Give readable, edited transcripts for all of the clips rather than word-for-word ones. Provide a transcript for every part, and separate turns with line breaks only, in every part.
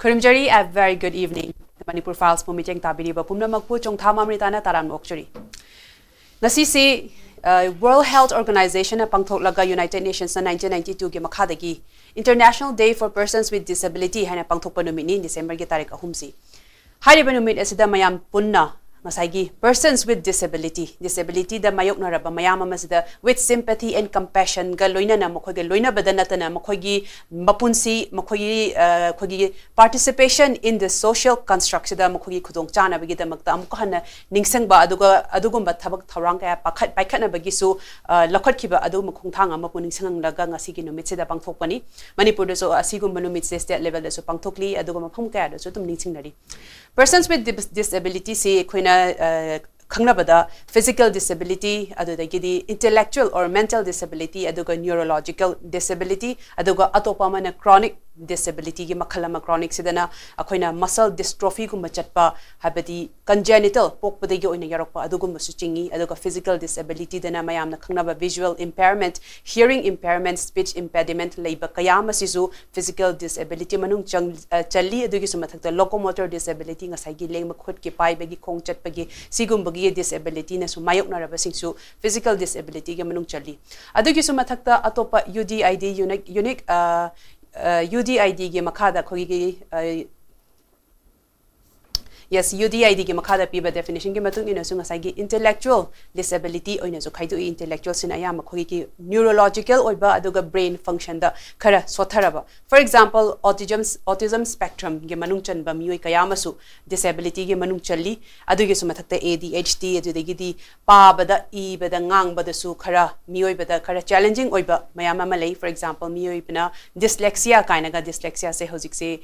Kurimjari, a very good evening. The Manipur Files po meeting tabiriba pumna magpu CHONGTHAM AMRITA na taran mokchuri. Nasi World Health Organization na pangthoklaga United Nations na 1992 gi makhadagi International Day for Persons with Disability hana pangthokpa numit ni December gi tarik 3. Hariba numit asida mayam punna masagi persons with disability da mayok na raba mayama masida with sympathy and compassion ga loina na makhoy loina badanata na makhoy mapunsi makhoy khogi participation in the social construct da makhoy khudong chana bagi da makta amko hana ningsang ba adugumba thabak thawrang ka pakhat na bagi su lakhot khiba adu makhong thang ama pu ningsang laga ngasi gi numit se da pangthokpani Manipur da so asigumba numit se state level da so pangthokli aduguma phum ka da so tum ningsing nari persons with disability se khoina Kangnabada physical disability, adudagidi intellectual or mental disability, aduga neurological disability, aduga atopamana chronic disability gi makhalama chronic sidana akoina muscle dystrophy gumba chatpa habadi congenital pokpadagi oina yarokpa adugumba su chingi aduga physical disability dana mayamna khangnaba visual impairment, hearing impairment, speech impediment leiba kayama sisu physical disability manung challi adugi sumathakta locomotor disability ngasai gi lengma khut ki pai bagi khong chatpagi sigumbagi disability na su mayok na raba singsu physical disability gi manung challi adugi sumathakta atopa UDID unique UDID gi makhada khogi yes UDID gi makhada piba definition gi matung ina sunga sagi intellectual disability oina so khaidu intellectual sin ayama khogi ki neurological oiba aduga brain function da khara sotharaba for example autism spectrum gi manung chanba mioi kayama su disability gi manung challi adugi sumathakta ADHD adudagi di pa bada e bada ngang bada su khara mioi bada khara challenging oiba mayama malai for example mioi bina dyslexia kaina ga dyslexia se hojik se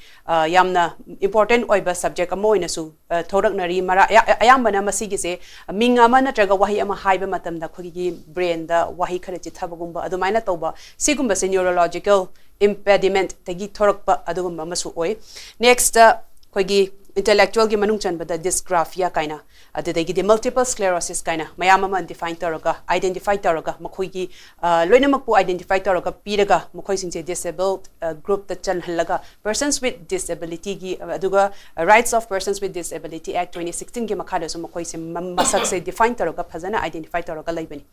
yamna important oiba subject amoina su thorak nari mara ayambana masigi se minga ma natraga wahi ama haiba matam da khogi brain da wahi khare chi thabagumba adumaina toba sigumba se neurological impediment tagi thorakpa adugumba masu oi next khogi intellectual gi manung chan bada dysgraphia kaina adudagi de multiple sclerosis kaina mayama man define taraga identify taraga makhoi gi loina makpu identify taraga piraga makhoi singse disabled group ta chan halaga persons with disability gi aduga rights of persons with disability act 2016 gi makhada so makhoi se masak se define taraga phazana identify taraga laibani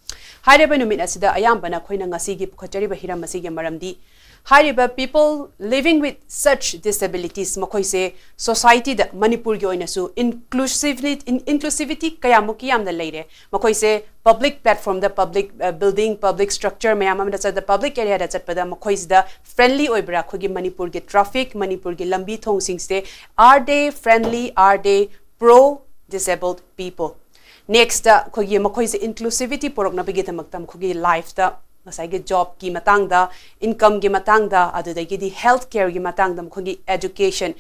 haireba numit asida ayambana khoina ngasi gi khochari ba hiram masigi maramdi Hariba people living with such disabilities makoise society da Manipur gi oina su inclusivity kayamuki yamda leire makoise public platform the public building public structure mayamam da the public area da chatpada makoise da friendly oibra khogi Manipur gi traffic Manipur gi lambi thong singste are they friendly are they pro disabled people next khogi makoise inclusivity porokna bigi tamaktam khogi life da masai job ki matang da income gi matang da adudagi di health care gi matang da mkhogi education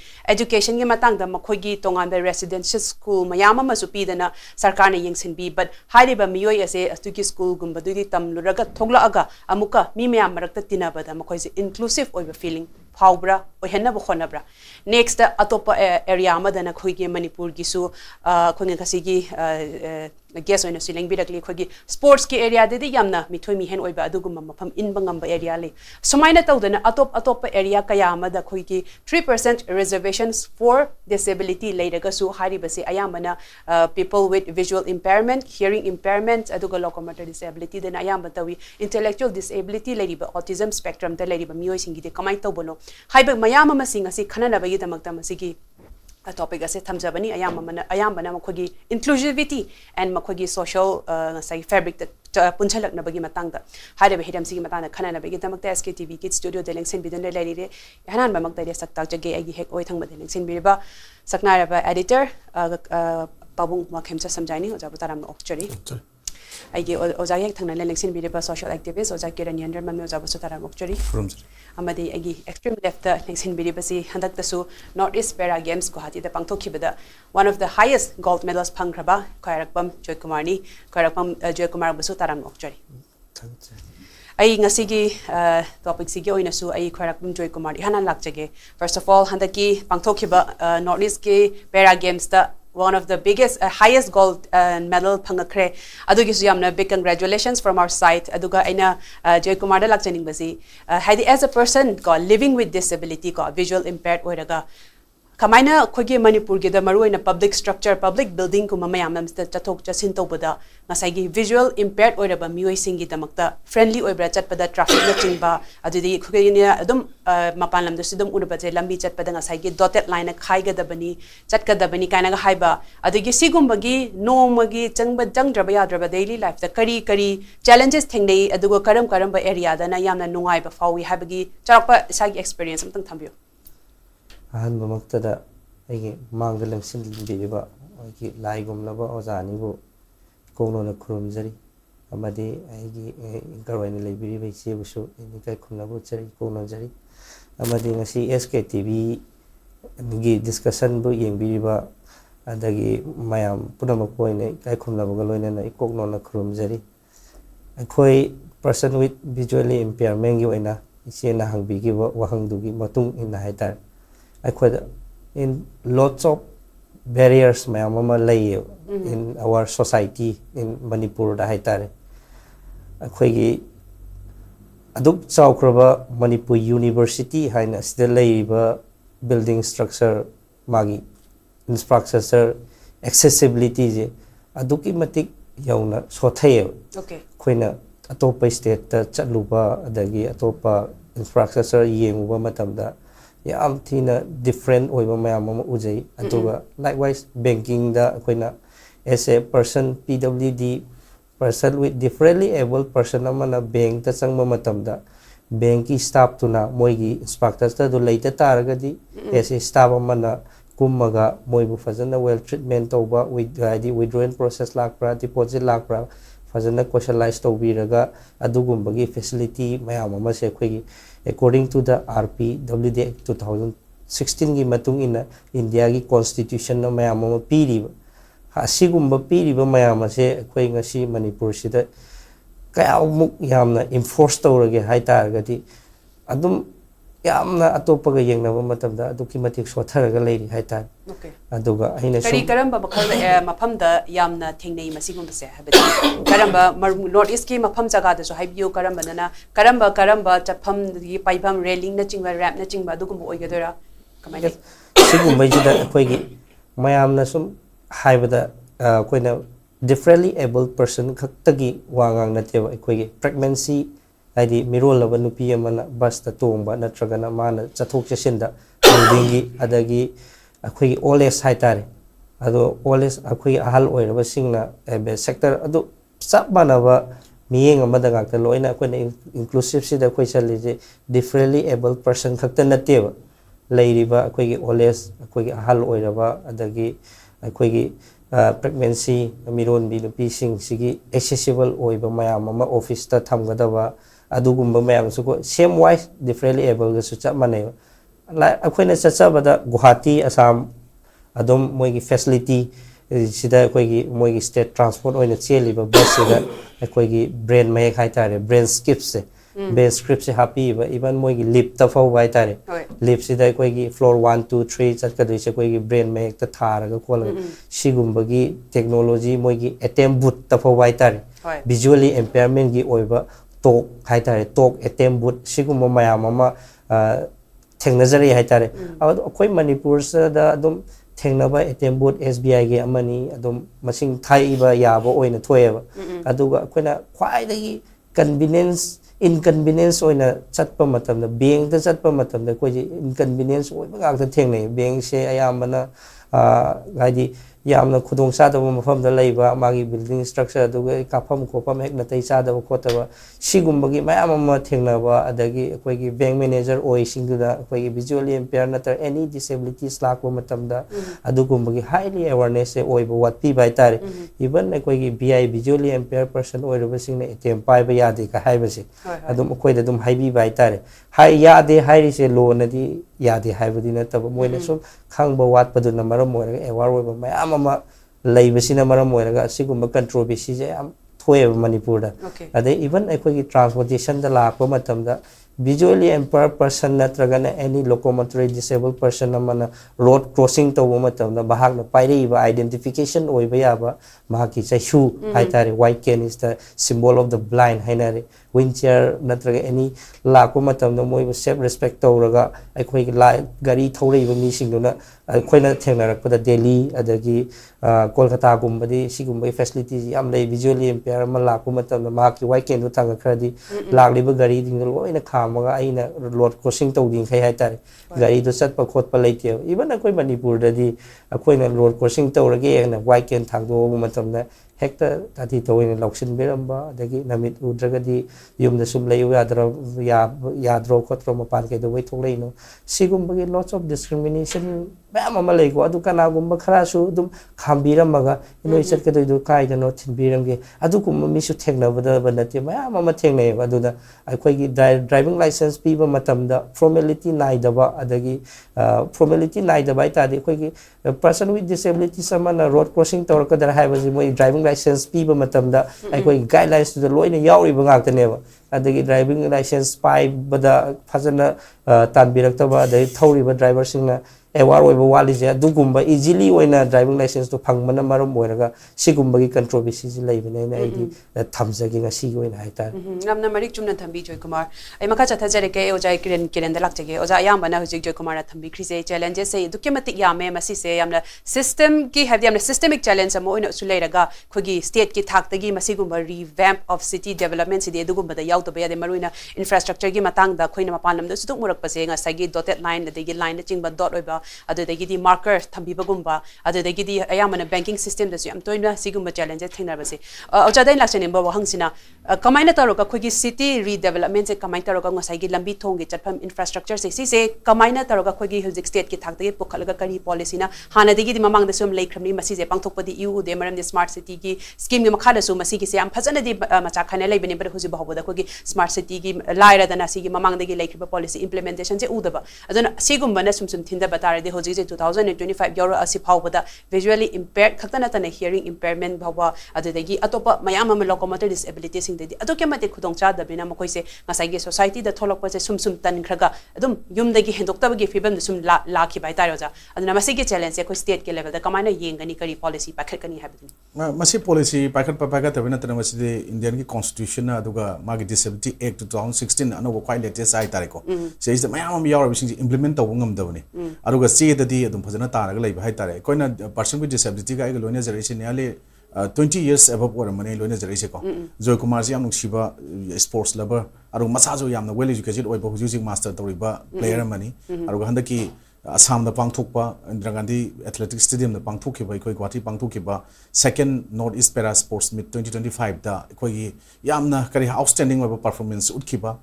gi matang da mkhogi tongan be residential school mayama masupi dana sarkar na yengsin bi but hariba miyoi ase astuki school gumba dudi tamluraga thogla aga amuka mi mayam marakta tinaba da mkhoi inclusive oiba feeling Paubra, Ohenna Bohonabra. Next, Atopa area Madana Kogi Manipur Gisu, Kongasigi, guess on a ceiling bidakli Kogi, sports ki area de Yamna, Mitomi Hen Oiba Adugum from Inbangamba area. So mine Taudan Atopa area Kayama da Kogi 3% reservations for disability later Gasu Haribasi Ayamana, people with visual impairment, hearing impairment, Aduga locomotor disability, then Ayambatawi, intellectual disability, lady autism spectrum, the lady Miosingi, the Kamaito Bono. Haiba mayama masing asi khanana bagi damakta masigi topic ase thamjabani ayambana makhogi inclusivity and makhogi social sai fabric ta punchalak na bagi matangda haide hidam sigi matana khanana bagi damakta SKTV Kids Studio delengsen bidan le le hanan ba makta de sakta jage agi hek oi thangba delengsen biriba saknara ba editor pabung WANGKHEMCHA samjaini ojabu taram okchari Aigi Ozayek Tang Lexin Bidiba social activist, Ozak KIRAN YENDREMBAM Ozabasutara Mokchuri. Amadi Agi extreme left Lexin Bidibasi, Handaktasu, Northeast Para Games, Kohati, the Pangtokibada, one of the highest gold medals Pangraba, KHWAIRAKPAM, JOYKUMAR, KHWAIRAKPAM, JOYKUMAR Basutaram Mokchuri. Ay ngasigi topic sige oinasu ay KHWAIRAKPAM JOYKUMAR Hanan Lakjage. First of all, Handaki Pangtokiba Northeast Para Games the one of the biggest, highest gold medal pangakre. Adugi suyamna big congratulations from our side. Aduga aina JOYKUMAR da lakchaning basi. As a person living with disability, visual impaired oiraga. kamaina khoge Manipur ge da maru ina public structure public building kuma mayam namsta chathok chasin tobada ngasai gi visual impaired oiraba mioi singi damakta friendly oibra chatpada traffic na chingba adudi khoge ni adum mapan lam dusudum unaba je lambi chatpada ngasai gi dotted line na khai ga dabani chatka dabani kaina ga haiba adigi sigumba gi nomagi changba jangdraba yadraba daily life da kari kari challenges thengnei adugo karam ba area da na yamna nungai ba fawi habagi charakpa sagi experience amtang thambiyo
ahan bamaktada aigi mangda lemsin biba aigi laigum laba ozani bu kono na khurumjari amadi aigi garwani leibiri bai che busu ni kai khumna bu chari kono jari amadi ngasi SKTV gi discussion bu yengbiri ba adagi mayam punamak poine kai khumna bu galoina na ikokno na khurumjari akhoi person with visually impairment gi oina isena hangbi gi wahang du gi matung in haitar in lots of barriers mayamama lay in our society in Manipur da haitare akhoi aduk chawkraba Manipur University haina sida layba building structure magi infrastructure accessibility je aduki matik yauna sothaye
okay
khoina atopa state ta chatluba adagi atopa infrastructure yenguba matamda yam thina different oiba mayam ama ujai atuga likewise banking da koina as a person PWD person with differently able person amana bank ta changma matamda bank staff tuna moigi inspectors ta do leita taragadi as a staff amana kummaga moibu fazana well treatment toba with the withdrawal process lakra deposit lakra fazana socialize tobiraga adugumbagi facility mayam ama se khoigi according to the RPWD Act 2016 gi matung ina India gi constitution na mayam ma piri asigumba piri ba mayam se khoi ngasi Manipur sida kayamuk yamna enforce tawrage haita gadi adum yamna atopa ga yengna ba matamda aduki matik sotharaga leiri haita
okay
aduga aina
kari karamba bakhal mafamda yamna thengnei masigumba se habati karamba north east ki mafam jaga da so haibiyo karamba nana karamba chapam gi paibam railing na chingba ramp na chingba dugum oigadora kamai
sigumba jida khoi gi mayamna sum haibada koina differently able person khaktagi wangang na teba khoi gi pregnancy adi mirol laba nupi amana bus ta tongba natragana mana chathok chasinda building adagi akhoi all age haitare ado all age akhoi ahal oiraba singna sector ado sabbanaba miyeng amada ngakta loina akhoi inclusive sida akhoi chalije differently able person khakta nateba leiriba akhoi all age akhoi ahal oiraba adagi akhoi pregnancy miron bi nupi sing sigi accessible oiba mayam ama office ta thamgadaba adugumba mayam suko same wise differently able ga su cha mane akhoi chachabada Guwahati Assam adom moigi facility sida akhoi moigi state transport oina cheliba bus sida akhoi brain mayek haitare brain skips se brain script se happy ba even moigi lip ta fau bai tare lip sida akhoi floor 1 2 3 chatka doi se akhoi brain mayek ta tharaga kol sigumba gi technology moigi attempt boot ta fau bai tare visually impairment gi oiba talk haitare talk attempt boot sigumba mayam ama thengnajari haitare akhoi Manipur da adum thengnaba attempt boot SBI ge amani adum masing thaiba yaba oina thoyeba aduga akhoi khwai dagi convenience inconvenience oina chatpa matamda bank da chatpa matamda koi inconvenience oiba gakta thengnai bank se ayamana gaidi yamna khudong sadaba mafamda leiba magi building structure aduga kafam khopam hek natai sadaba khotaba sigumbagi mayam ama thengnaba adagi akoigi bank manager oi singduda akoigi visually impaired natar any disabilities lakwa matamda adugumbagi highly awareness se oiba watpi bai tare even akoigi BI visually impaired person oiraba singna ATM pai ba yade ka haibase adum akoida dum haibi bai tare hai yade hairi se lo nadi yade haibadi nataba moina sum khangba watpadu na maram moiraga aware oiba mayam ama leibasina maram moiraga sigumba controversy je am thoye Manipur da ade even akhoi transportation da lakpa matamda visually impaired person natragana any locomotory disabled person amana road crossing to matamda bahagna pairi ba identification oiba yaba mahaki chahu haitare white cane is the symbol of the blind hainare wheelchair natraga any lako matamda moi self respect tawraga akhoi gari thorei ba mi singduna khoina thengnarakpada Delhi adagi Kolkata gumbadi sigumbai facilities yam lei visually impaired ma lako matamda mahaki white cane du thanga khradi lagliba gari ding loina khamaga aina road crossing tawding khai haitare gari du satpa khotpa leite even akoi Manipur dadi akoina road crossing tawrage na white cane thangdo matamda hekta tati tawina lauksin beramba adagi namit udragadi yumda sum lei yadro khotro mapan ke do wai thokleino sigumbagi lots of discrimination ba mama lei ko adu kana gumba khara su dum khambiramaga inoi chat ke do kai da no thinbiramge adu kum mi su thengna bada banate ma mama thengnai ba adu da akoi gi driving license piba matamda formality nai daba adagi formality nai daba ita de akoi gi person with disability samana road crossing tawra ka dar haibaji moi driving license piba matamda akoi guidelines to the loina yauri ba ngak taneba adagi driving license pai bada phajana tanbiraktaba adai thori ba driver singna aware oiba walise adugumba easily oina driving license to phangmana maram oiraga sigumba gi controversy ji leibane na idi thamjagi nga si oina haitar
ngamna marik chumna thambi Joykumar ai maka chatha jare ke ojai kiran da lakjage oja ayambana hujik Joykumar na thambi khrise challenges se dukematik yame masi se yamna system ki have yamna systemic challenge amo oina suleiraga khogi state ki thak tagi masi gumba revamp of city development se de dugumba da yaw to be de maruina infrastructure gi matang da khoina mapanam da suduk murak pase nga sagi dotted line da gi line da chingba dot oiba adudagi marker thambibagumba adudagi ayamana banking system da su yam toina sigumba challenges thingnarbase ojadai laksane ba wahangsina kamaina taroka khogi city redevelopment se kamaina taroka ngasai gi lambi thong gi chatpham infrastructure se kamaina taroka khogi hujik state ki thakdagi pokhalaga kari policy na hana dagi di mamang da sum leikramni masi je pangthokpadi eu de maram de smart city gi scheme gi makhala su masi gi se am phajana di macha khane leibani bar huji bahobada khogi smart city gi laira dana si gi mamang dagi leikriba policy implementation se udaba aduna sigumba na sum thinda batare de hoji 2025 euro asi phawbada visually impaired khatana tana hearing impairment bhawa adudagi atopa mayam am locomotor disability sing de adoke mate khudong cha da bina makoi se ngasai ge society da tholok pa se sum tan khraga adum yum dagi hendokta bagi fibam da sum la ki bai taro ja aduna masi ge challenge se ko state ke level da kamaina yengani kari policy pakhat kani habidini
masi policy pakhat tabina tana masi de Indian ki constitution aduga magi disability act 2016 ano quite latest ai tariko se is the mayam am yaw sing implement taw ngam dabani aduga se dadi adum phajana taraga lei hai tare koina person with disability ga ga loina generation nearly 20 years above or money loina generation ko Joykumar ji am nuksiba sports lover aru masajo yamna well educated oi ba huji master toriba player mani aru handaki Assam da pangthokpa Indira Gandhi Athletic Stadium da pangthokhiba ikoi Guwahati pangthokhiba second Northeast Para Sports Meet 2025 da ikoi yamna kari outstanding oiba performance utkhiba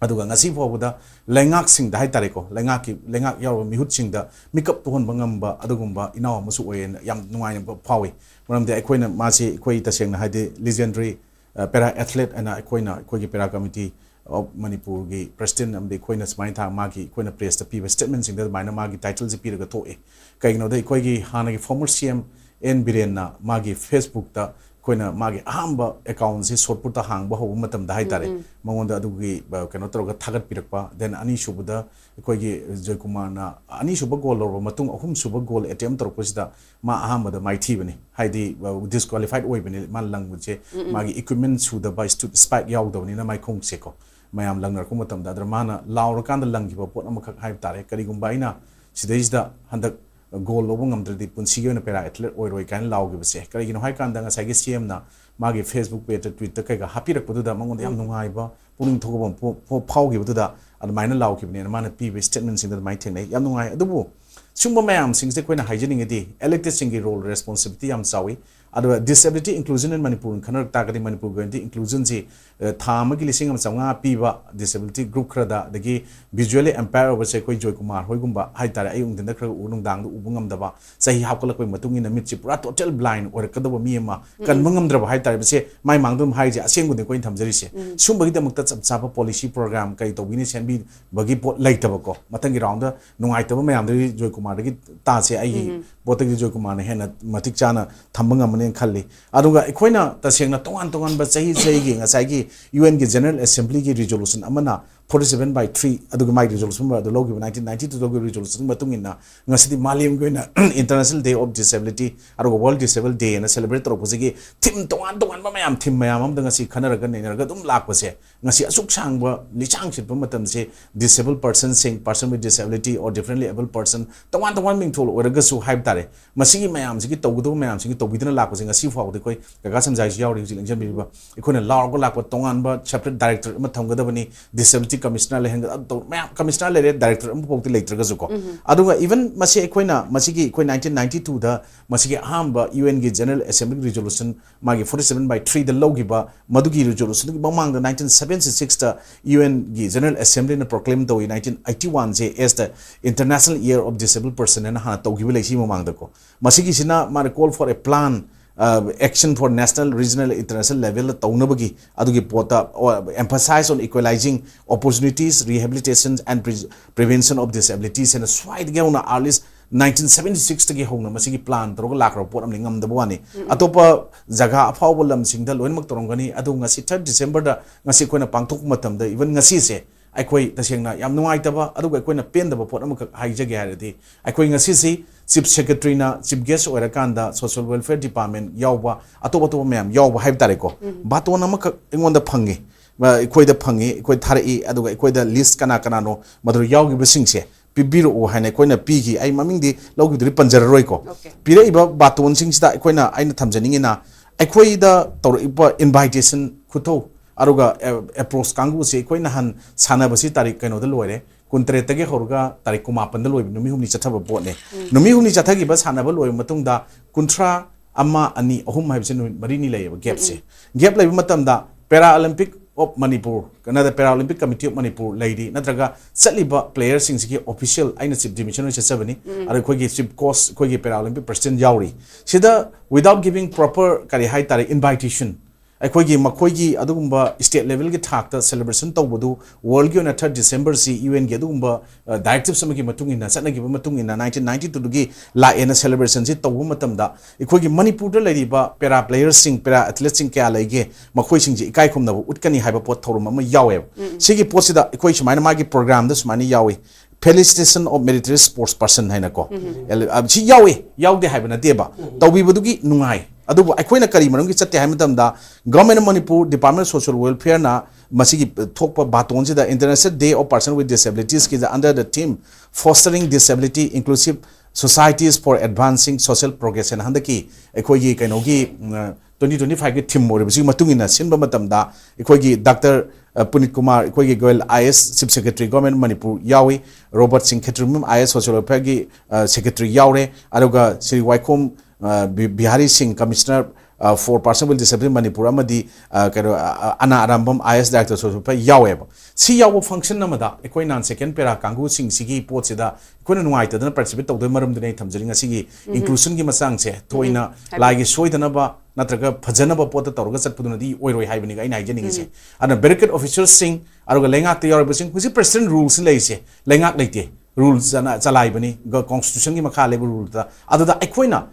aduga ngasi phawda lengak sing da hai tareko lengak yaw mihut sing da makeup to hon bangamba adugumba inaw musu oyen yam nungai phawi maramde akoina masi ikoi tasengna haide legendary para athlete ana akoina ikoi para committee of Manipur gi president amde koina smai tha magi koina press ta piba statement sing da maina magi title ji piraga to e kaigno dai koi gi hana gi former CM N Biren na magi Facebook ta koina magi ahamba account si shortput ta hang ba ho matam da hai tare mangonda adu gi kano troga thagat pirakpa then ani shubuda koi gi Joykumar na ani shuba goal or matung ahum shuba goal attempt torposida ma ahamba da mai thi bani haidi disqualified oi bani man language magi equipment su da by spike yaw da ni na mai khong se ko mayam langnar ko matam da mana laur kan da langi ba pot amakak hai tare kari gumba ina sidais da handak goal lobu ngamdrdi punsi ge na pera athlete oi roi kan law ge bse kari gino hai kan da nga sagi CM na magi Facebook page Twitter kai ga happy rak pudu da mangon yam nungai ba puning thogobam po phau ge budu da ad maina law ki bne mana pi statement sing da mai thenai yam nungai adubu sumba mayam sing se koina hygienic edi elected sing ge role responsibility am sawi adu disability inclusion in Manipur khanar ta gadi Manipur gandi inclusion ji thama gi lising am changa piba disability group khada dagi visually impaired over se koi Joykumar hoigumba hai tare ayung dinda khra unung dang du ubungam daba sahi hapkala koi matungi na mitchi pura total blind or kadaba mi ma kan mangam draba hai tare se mai mangdum hai je aseng gun koi thamjari se sum bagi da mukta chapa policy program kai to bini senbi bagi pot laitaba ko matangi round da nungai taba mayam de Joykumar dagi ta se ai botagi Joykumar ne hena matik chana thambanga mane khalli aduga ikoina tasengna tongan ba chahi gi ngasai gi UN gi General Assembly gi resolution amana 47/3 aduga mai resolution ba logi 1992 logi resolution matung inna ngasidi malim goina international day of disability aduga world disabled day na celebrate tro posigi thim tongan ba mayam thim mayam am danga si khanaraga neinaga dum lakpase ngasi asuk sangba lichang chit matam se disabled person sing person with disability or differently able person tongan ming thol oraga su hype tare masigi mayam sigi tawgudu mayam sigi tawbidana lakpase ngasi faw de koi kaga samjai ji yauri ji lengjam biba ikona largo lakpa tongan ba chapter director ma thamgadabani disability commissioner le hanga to mayam commissioner le director am pokti leitraga zuko aduga even masi ekoina masigi ekoi 1992 da masigi ahamba UN gi general assembly resolution magi 47/3 da logiba madugi resolution gi bamang da 1976 da UN gi general assembly na proclaim do 1981 je as the international year of disabled person and ha to gi leisi mamang da ko masigi sina ma call for a plan action for national regional international level taunabagi adugi pota emphasize on equalizing opportunities rehabilitation and prevention of disabilities and swide geuna earliest 1976 tagi hona masigi plan toroga lakro pot amni ngam dabwani atopa jaga afawbo lam singda loinmak torongani adu ngasi 3 December da ngasi koina pangthok matam da even ngasi se aikoi tasengna yam nuai taba adu koina pen da pot amaka haijage haradi aikoi ngasi se chief secretary na chief guest oirakanda social welfare department yawba atoba mayam yawba haib tare ko baton amaka ingonda phangi aikoi da phangi aikoi tharai adu aikoi da list kana no madur yawgi besingse pibiro o haine koina pigi ai maming di logidri panjararoi ko pire iba baton singsida koina aina thamjaningi na aikoi da tor iba invitation khuto aruga approach kangu se koina han sana basi tarik kaino da loire kuntre tage horga tarik kuma pandal loib numi humni chathaba botne numi humni chathagi ba sana ba loib matung da kuntra amma ani ahum haibse mari ni lay gap se gap lay matam da para olympic of Manipur Canada Paralympic Committee of Manipur lady natraga satliba players sing sigi official aina chief dimission se sabani ara khogi chief course khogi Paralympic president yauri sida without giving proper kari hai tare invitation aikogi makoigi adugumba state level gi thakta celebration tawbudu world gi on 3 December si UN gi adugumba directives samagi matungina sanagi matungina 1992 gi la ena celebration si tawbu matamda aikogi Manipur da lariba para players sing para athletes sing kya laige makoi sing ji ikai khumna utkani haiba pot thorum ma yawe sigi posida akoi sumaina magi program da sumaini yawe felicitation of military sports person haina ko si yawe yawde haiba na deba tawbi budugi nungai adubu aikoina kari manungi chatte haimatamda government of Manipur department of social welfare na masigi thokpa baton sida international day of person with disabilities ki under the theme fostering disability inclusive societies for advancing social progress and handaki aikogi kainogi 2025 ki theme more bisi matungina sinba matamda aikogi Dr. Punit Kumar aikogi goel IS chief secretary government Manipur yawi Robert Singh Khetrimum IS social welfare ki secretary yaure aruga Sri Waikom Bihari Singh commissioner for person with disability Manipur amadi ana arambam IS director social welfare yaweba si yawo function namada ekoi nan second pera kangu sing sigi pot sida ekoi nuai tadana participate tawdoi maram dine thamjering asigi inclusion gi masang se toina lagi soidana ba natraga phajana ba pot tawrga chatpuduna di oiroi haibani ga ina haijani se ana barricade officers sing aruga lengak te yaw sing husi president rules leise lengak leite rules ana chalai bani constitution gi makha level rule ta aduda ekoina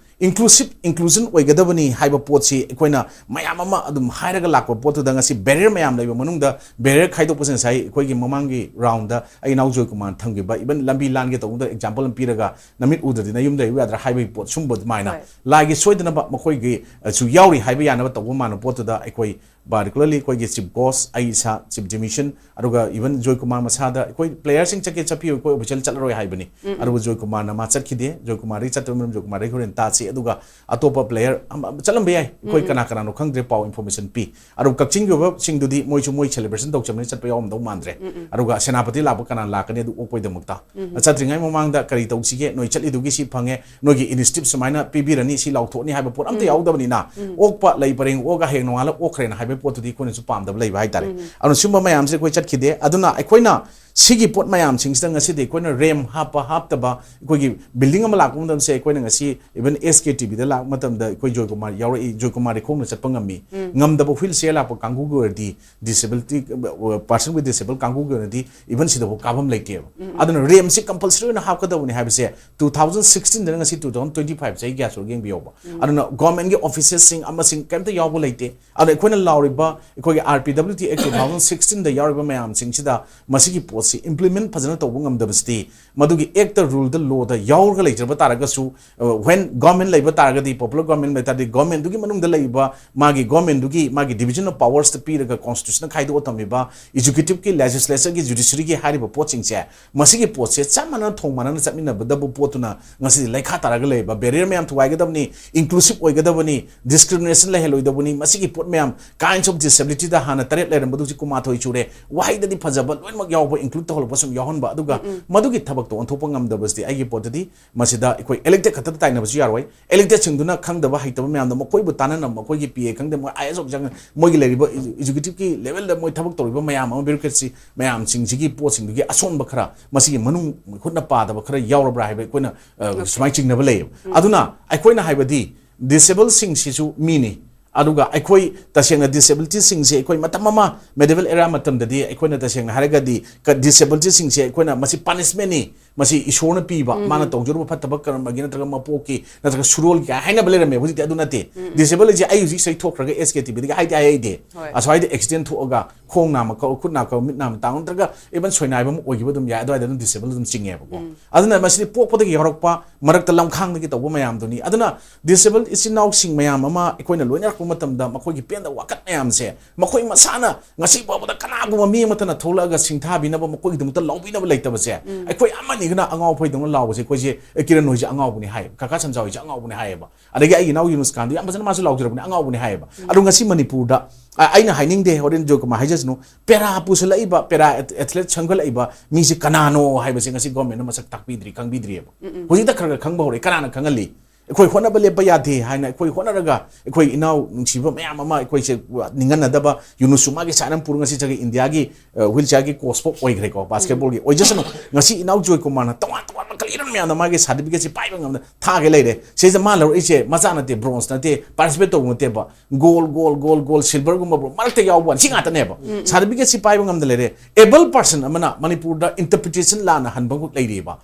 inclusion oigadabani haiba potsi ekoina mayam ama adum hairaga lakwa potu da ngasi barrier mayam laiba manungda barrier khaido posen sai ekoigi mamangi round da ai nau JOYKUMAR thamgi ba even lambi lan ge tawda example piraga namit udadi na yumda yadra haiba pot sumbod maina lagi soidana ba makoi ge su yauri haiba yana ba tawu manu potu da ekoi particularly koi ge chief boss aisa chief dimission aruga even JOYKUMAR masada koi players sing chake chapi koi official chalroi haibani aruga JOYKUMAR na ma chatkide JOYKUMAR ri chatum JOYKUMAR ri horen ta aduga atopa player chalam bayai koi kana no khangdre pau information pi aru kakching go sing dudi moi chu moi celebration dok chamni chat payom do mandre aruga senapati lab kana lakane du okoi da mukta chatringai momang da kari tau sige noi chali dugi si phange noi gi initiative sumaina pibirani si lauthoni haiba pot amta yaudabani na okpa lei pareng oga heng nongala okhren haiba pot di kone chu pam da lei bai tare anu sumba mayam se koi chat khide aduna aikoina sigi pot mayam singsta ngasi de koina rem hap ba koi building ama lak mum dam se koina ngasi even SKTV da lak matam da koi Joykumar yauri Joykumar khong na chatpa ngami ngam da bo wheelchair la po kangu go di disability person with disabled kangu go di even si da bo kabam like aduna rem si compulsory na hap ka da ni have se 2016 da ngasi 2025 sai ga so geng bi yoba aduna government ge offices sing ama sing kam ta yaw bo like aduna koina lauri ba koi RPWT Act 2016 da yauri ba mayam sing sida masigi si implement phajana tawbu ngamdabasti madugi ekta rule the law da yaur ga leijar taraga su when government leiba taraga di popular government meta di government dugi manung da leiba magi government dugi magi division of powers to pi ga constitution khaido otami ba executive ki legislature ki judiciary ki hari ba poching che masigi poche chamana thongmana na chamina badabu potuna ngasi laikha taraga leiba barrier mayam thuai ga dabni inclusive oi ga dabni discrimination la heloi dabni masigi pot mayam kinds of disability da hana taret leiram badu ji kuma thoi chure wai da di phajaba loin mak yaw ba include to hol basum yahon ba aduga madugi thabak to onthop ngam da basti ai potadi masida ikoi elected khata tai na basu yaroi elected chingduna khangda ba haitaba mayam da makoi bu tanan na makoi gi pa khangda mo IS of jang moi gi leriba executive ki level da moi thabak toriba mayam am bureaucracy mayam sing sigi po sing gi ason ba khara masigi manung khutna pa da ba khara yawra bra haiba koina smai chingna ba lay aduna ai koina haibadi disabled sing sisu mini aduga aikoi tasengna disability sing se aikoi matamama medieval era matam dadi aikoi na tasengna haraga di ka disability sing se aikoi na masi punishment ni masi ishorna piba mana tongjoru phataba karam bagina traga mapoki na traga surol ga haina balera me buti aduna te disability ai uji sai thokraga SKTV ga haidi ai de aswai de accident thoga khong na ma ka khut na ka mit na ma taung traga even soinai bam ogiba dum ya adwa dum disability dum singe ba ko aduna masi pokpa de yorokpa marak ta lamkhang de to mayam duni aduna disabled is now sing mayam ama aikoi na loinar matamda makoi gi penda wakat mayam se makoi masana ngasi babada kana bu mi matana tholaga singtha binaba makoi gi dumta lawbina ba leitaba se aikoi amani gna angau phoi dum law se koi je kiran hoi je angau buni hai kaka samjau je angau buni hai ba adagi ai nau yunus kan yam basana masu law jira buni angau buni hai ba adu ngasi Manipur da aina haining de horen Joykuma haijasnu pera pusulai ba pera athlete changal ba mi se kanano hai ba se ngasi government ma sak takbidri kangbidri ba hoi da khanga khangba hore kanana khangali ekoi khona ba lepa ya the haina ekoi khona raga ekoi inau nungsiba mayam ama ekoi se ningan adaba yunusuma gi sanam pur ngasi jagi India gi wheelchair gi coach oi gre ko basketball gi ojasano ngasi inau Joykuma na tawa kaliran me na magi certificate si pai ngam tha ge leire se ma lo iche maza na te bronze na te participate to ngote ba gold silver gum bro malte yaw ban singa ta ne ba certificate si pai ngam de leire able person amana Manipur da interpretation la na han bang leire ba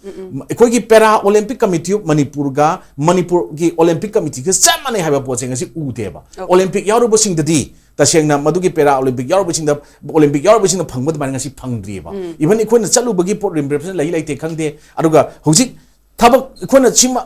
ekoi gi para Olympic committee of Manipur ga Manipur gi Olympic committee ga samane haiba po ngasi u te ba Olympic yaru bo sing de tasengna madugi pera Olympic yaru bo sing da Olympic yaru bo sing da phangba ba ngasi phangdri ba even ikoi na chalu bagi pot representation lai lai te khangde aduga hojik thabak ikoi na chima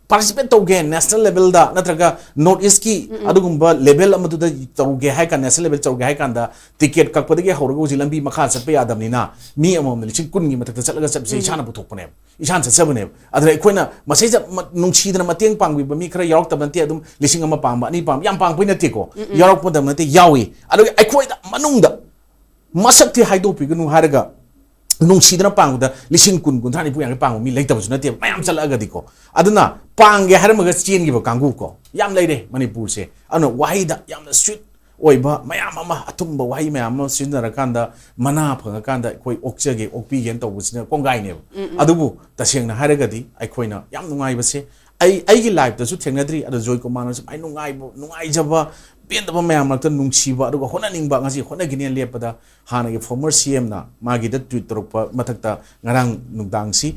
participate to ge national level da natraga north east ki adugumba level amadu da tawge hai ka national level tawge hai kan da ticket kakpa de horogo jilambi makha satpa yadamni na mi amom ni kun gi matak chatlaga sabse ishana puthokpane ishan sabne adra ikoina masai ja nungsidna mateng pangbi ba mi khara yarok tabante adum lising ama pangba ani pang yam pang puina te ko yarok podam na te yawi adu ikoi da manungda masakti haido pigunu haraga nungsidna pangda lising kun thani pu yang pang mi leitab juna te mayam chalaga diko aduna pange harmaga chin gi ba kangu ko yam leire Manipur se anu wahida yam street oiba mayam ama atumba wahi mayam sinara kanda mana phanga kanda koi okjage okpi gen to busina kongai ne adubu tasengna haraga di ai khoina yam nungai ba se ai gi life da su thengnadri adu Joykuma na su ai nungai jaba pen da mayam na nungsiba aduga hona ningba ngasi hona gine lepada hana gi former CM na magi da tweet torpa mathakta ngarang nungdang si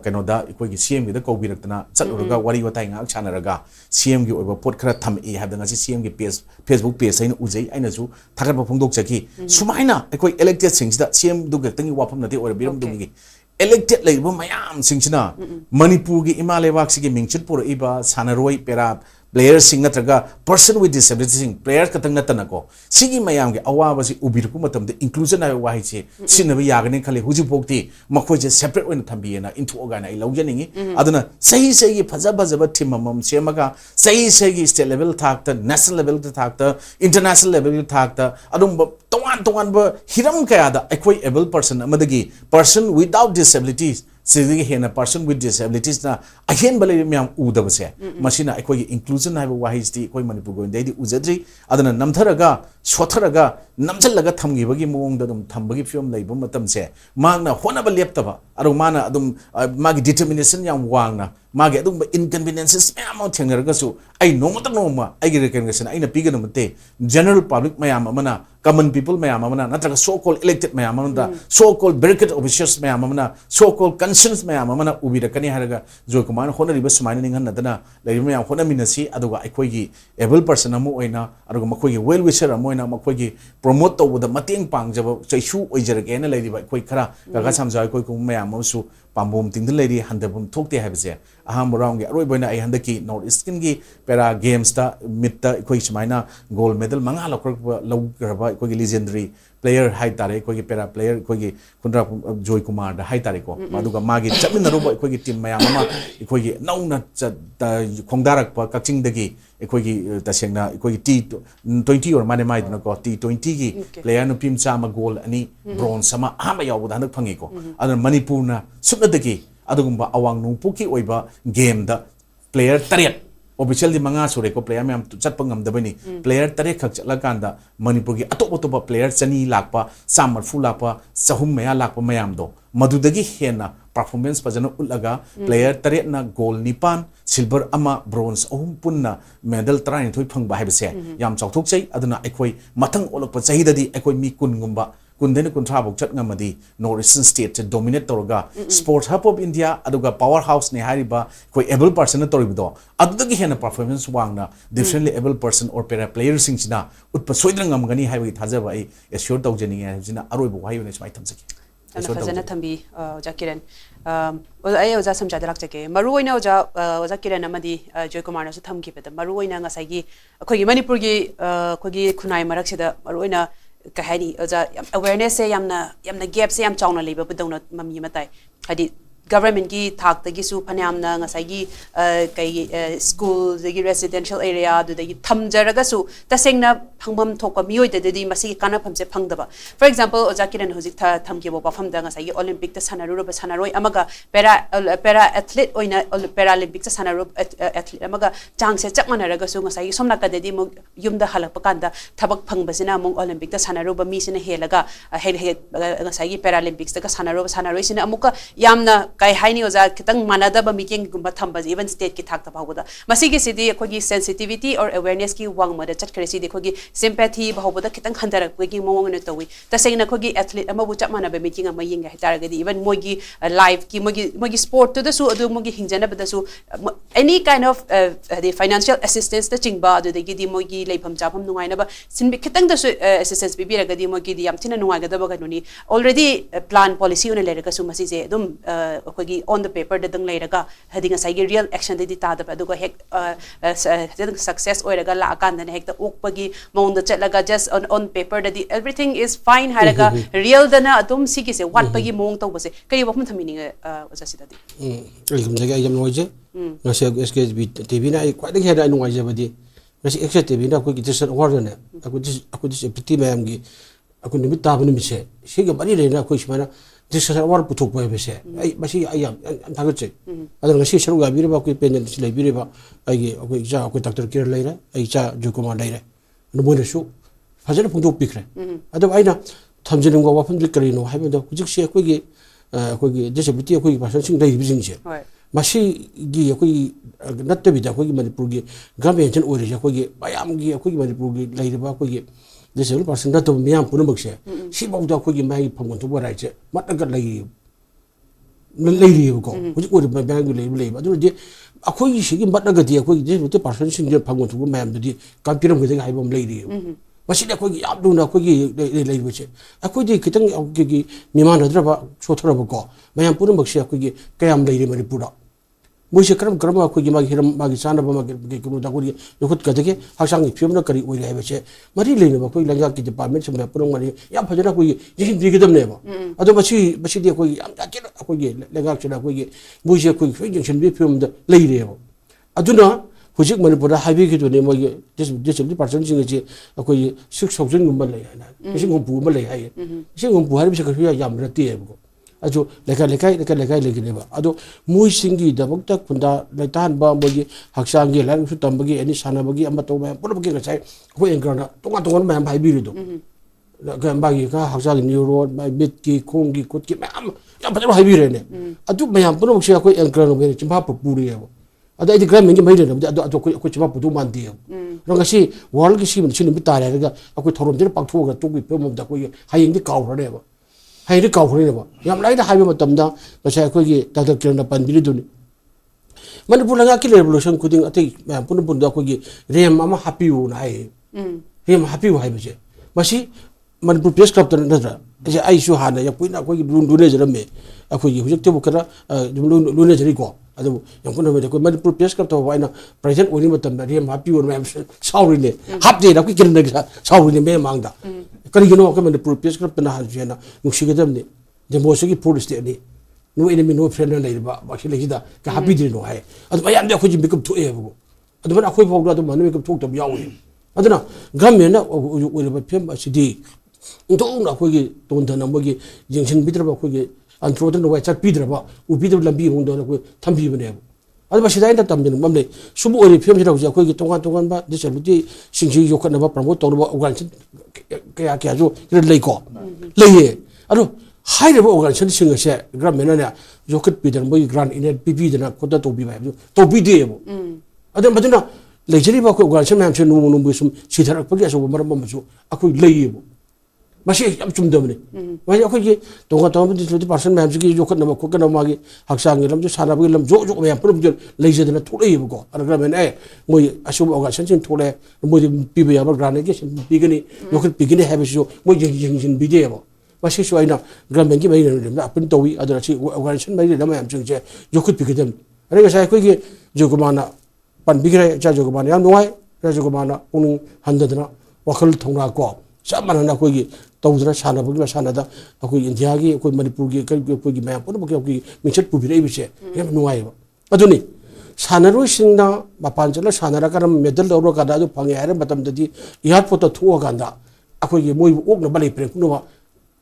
kano da ikoi gi CM gi da kobirakna chaluraga wari watai ngak chanaraga CM gi oiba pot khara tham e habda ngasi CM gi page Facebook page aina ujai aina su thagar ba phongdok chaki sumaina ikoi elected sings da CM du ga tangi wapam na te or biram du gi elected leiba mayam singsina Manipur gi Imalewak si gi mingchit pur iba sanaroi pera players sing natraga person with disability sing players katang natanako sigi mayam ge awa basi ubirku matam de inclusion ay wahi che sinabi yagane khale huji pokti makhoi je separate oina thambi na into organa I lawjaningi aduna sahi phajaba thimamam semaga sahi state level thakta national level thakta international level thakta adum tongan ba hiram kaya da ekoi able person amadagi person without disabilities सिदगी हेना person with disabilities ना अहेन बले ma'am उदबसे मसिना अखोई inclusion HYBE वाहिस्ती अखोई मणिपुर गोइंदैदी उजद्री अदना नमथरगा सोथरगा नमजलगा थमगिबगी मोंग दम थमबगी film lab मतमसे मांगना होनब लेप्तबा अरु माना अदुम मागी डिटरमिनेशन याम वांगना मागे अदुम इनकन्वीनियंसेस म्याम थेंगरगसु आई नोमत नोमा आइगे रिकग्निशन आइना पिगनमते जनरल पब्लिक म्याम अमना common people मैम अमना नत्रगा so called elected मैम अमना so called bureaucratic officials मैम अमना so called conscience मैम अमना उबिरकनी हरगा जोयकुमार होनरिबा सुमाइना निंगन नदना लैब मैम होनमिनसी अदुगा अखोइगी एबल पर्सन अमु ओइना अदुगा मखोइगी वेल विशर अमु ओइना मखोइगी प्रमोट तौबदा मतेंग पांगजब चैसु ओइजरगेना लैरिबा अखोइ खरा काका सामजाय अखोइ कुम मैम अमसु पाम्बोम तिंग लैरी हंदबम थोकते हाबसे अहम राउंड के अरोइबना आई हंदकी नॉर्थ ईस्टर्न की पैरा गेम्स ता मित्ता अखोइ सुमाइना गोल्ड मेडल मंगा लौग्रबा अखोइ लीजेंडरी प्लेयर हाई तारे अखोइ पैरा प्लेयर अखोइ कुंद्रा जोयकुमार दा हाई तारे को मादुगा मागी चमिनरुबा अखोइ टीम मैम अमा अखोइ नौना खोंगदारकपा कचिंगदगी अखोइ तसेंगना अखोइ T20 और माने माइदना को T20 की प्लेयर नुपीम चामा गोल अनि ब्रोंज अमा आमा यावदा हंदक फंगे को अदर मणिपुरना सुनदगी अदुगुंबा अवांग नुपुकी ओइबा गेम दा प्लेयर तरेट ऑफिशियल मंगा सुरे को प्लेयर मैम चटपंगमदबनी प्लेयर तरे खक चलकांदा मणिपुर की अतोप अतोप प्लेयर चनी लाखपा सामरफु लाखपा चहुम मया लाखपा मयाम दो मधुदगी हेना परफॉर्मेंस फजन उलगा प्लेयर तरे ना गोल निपान सिल्वर अमा ब्रोंज अहुम पुन्ना मेडल 93 फंगबा हाइबसे याम चौथोकचै अदुना अखोइ मथंग ओलकपा चहिददी अखोइ मी कुनगुंबा कुंदेन कुंथ्रा बौचत ngमदी नॉर्थ ईस्टर्न स्टेट से डोमिनेट तौरगा स्पोर्ट्स हब ऑफ इंडिया अदुगा पावर हाउस ने हारिबा कोई एबल पर्सन तौरिबदो अदुदगी हेना परफॉर्मेंस वांगना डिफरेंटली एबल पर्सन और पैरा प्लेयर सिंगसिना उत्प सोइद्रंग ngमगनी हाइबगी थाजबा आई एश्योर तौजनी हाइबसिना अरोइबो हाइबने समाय थमसकी
फजन थम्बी ओजा किरण आई ओजा समझादा लाक्चके मरुओइना ओजा किरण अमदी जयकुमार सु थमकिबदा मरुओइना ngasai अखोगी मणिपुर की अखोगी खुनाई मरक्सिदा मरुओइना कहनी ओजा अवेयरनेस से यामना गैप से याम चावना लेबा बदौना ममी मताई हदी government की थाक तगी सु फन्यामना ngasai gi kai school dagi residential area du dagi thamjaraga su tasengna phangmam thokpa mioi de di masi kana phamse phangdaba for example oja kiran hozik thamki bo pafam da ngasai gi olympic ta sanaru ba sanaroi amaga para athlete oina paralympic ta sanaru athlete amaga chang se chak manaraga su ngasai gi somna ka de di mu yumda halakpa kanda thabak phangbasina mong olympic ta sanaru ba mi sina helaga ngasai gi paralympics ta sanaroi sina amuka yamna kai haini oza kitang manada ba meeting gumba thamba even state ki thak ta bawda masi gi sidi khogi sensitivity or awareness ki wang ma da chat kare sidi khogi sympathy bawda kitang handarak gi mong ne tawi ta sengna khogi athlete ama bu chap mana ba meeting ama yinga hitara ga di even mogi live ki mogi sport to da su adu mogi hingjana ba da su any kind of the financial assistance ta chingba adu de gi di mogi leifam chapam nungai na ba sinbi kitang da su assistance bi bi ra ga di mogi di yam thina nungai ga da ba ga nuni already plan policy one le ra ga su masi je dum अखोगी on the paper दंग लेरगा हदिंग Saige real action दि तादब अदुगा हेक success ओइरगा ला कांदन हेक त ओकपगी मोंद चलगा just on paper the everything is fine हारगा real दना अदुम सिगी से वाटपगी मोंग तौबसे कई वफम थमिनिंग अजसिददि
एकदम जगह यम नोइजे नसे SKTV TV ना quite head आई नोइजे बदि नसे SKTV ना कोई डिसन अवार्ड ने aku dis piti मैम गी aku निमित ताबन मिसे सिगे बरि रेना कोई समान डिसन अवार्ड पुथोक पे बेसे आई बसी आई थागचे अदर ngasi सरुग आबिरबा कोई पेनल सिलै बिरबा आइगे कोई जा कोई डॉक्टर किरण लैरा आई जा जोकुमार लैरा नबोनसु फजन फुंदोक पिखरे अदब आइना थमजनिंगवा वाफम दि करिनो हाइबदो हुजिकसे कोई डिसेबिलिटी कोई पर्सन सिंग दै बिजिंगसे मसी गी कोई नत्तबिदा कोई मणिपुर की गवर्नमेंट ओरिजे कोई बायाम गी कोई मणिपुर की लैरबा कोई disabled person that to me and Punabuk. She bought the quick my pump to what I said. What I got lady go, which would my bag labor. Do it. A quick she but negative quick with the person sing your pump to ma'am to the computer with the high bomb lady. But she quick up doing a quick lady with it. A quick kitten of Gigi, Mimana Drava, short of a go. My and Punabuk, she a quick Kayam lady Manipura. मुझे करम करम आपको कि मागी Hiram मागी साना बमा के कुनु दाकुरी युखत कदके हासांग फियमना करी ओइ रे बचे मरि लेने बा कोई लंगा की डिपार्टमेंट से मैं पुरंग मरि या फजना कोई जिन दिगदम ने बा अदो बसी दे कोई या के कोई लंगा चना कोई मुझे कोई जंक्शन बि फियम द ले रे बा अदुना हुजिक मणिपुर हाइवे की तो ने मोगे डिसेबल पर्सन सिंग जे कोई 6000 गुम ले है ना सिंग गुम ले है सिंग गुम हर बिसे करिया याम रती है को ajo lekai legine ba ado mui singi da bakta kunda laitan ba mogi haksangi lan su tambagi ani sana bagi amma to ba pura bagi sai ko engrana tonga ma bai bi do ga bagi ka haksangi neuro mai bit ki kongi kut ki ma ya ba bai bi re ne adu ma yam pura bagi ko engrana be chimpa puri ya ada idi gram mengi mai re ado ko chimpa putu man de ronga si wal ki si min bi ta re ga ko thorom je pak thu ga tu bi pe mo da ko haying di kaw re ba hay ri kaw re ba yam lai da hay ma tam da ba sai ko gi ta kiran pan bi du ni Manipur langa ki revolution kuding ate ma pun da ko gi rem ama happy u na hai rem happy u hai ba je masi Manipur press club ta na je ai su ha na ya puina ko gi dun ne jara me ko gi hujek te bu kara lu ne jari ko adu yang kun me ko Manipur press club ta wa na president oni ma tam da rem happy u ma sorry ne hap je da ki kiran da sorry ne me mang da kari gino ko Manipur press club na ha je na nu shi ga dam ne je mo se gi police te ni no enemy no friend na ba ba shi le da ka happy de no hai adu ba yam de ko ji bikap to e bu adu ba ko phok da adu man bikap thok tam yaw ni adu na government na o le ba phem si di ndo na ko gi ton da na mo gi jingsin bidra ba ko gi antro da no wa chat bidra ba u bidra lambi hong da ko tham bi ba ne adu ba shi da tam bin mam le subu ori phem jira ko gi tongan ba disability singji yo kan ba promote to ba organization kya jo le ko le ye adu high level organization singa se government na jokat pidan boy grant in pp dana koda to bi ba to bi de bo adam baduna lejeri ba ko organization man chen nu bu sum sidhar pa ge so maram ba so akoi lei bo masi am chum dam ne ma akoi ge to ga to bi 20% man gi jokat na ba ko kana ma gi haksang lam jo sara ba lam jo jo ma pur bi leje dana to lei bo ko ara government moi asu organization to le moi pi ba ba grant ge bi gani jokat bi gani ha ba so moi jing bi de bo masih suai na government ki mai na apun tawi adara chi organization mai na mai am chung che yokut pikidem are ga sai ko gi JOYKUMAR na pan bigre cha JOYKUMAR yam noi ra JOYKUMAR na ung handadna wakhal thongna ko samana na ko gi tawdra sana bugla sana da ko India gi ko Manipur gi ko gi mai pun ko gi michet pu bire bi che yam noi ba aduni sanaro singna mapan jala sanara karam medal ro ka da ju phange are batam dadi yar photo thu ga da ko gi moi ok na balai pre kuno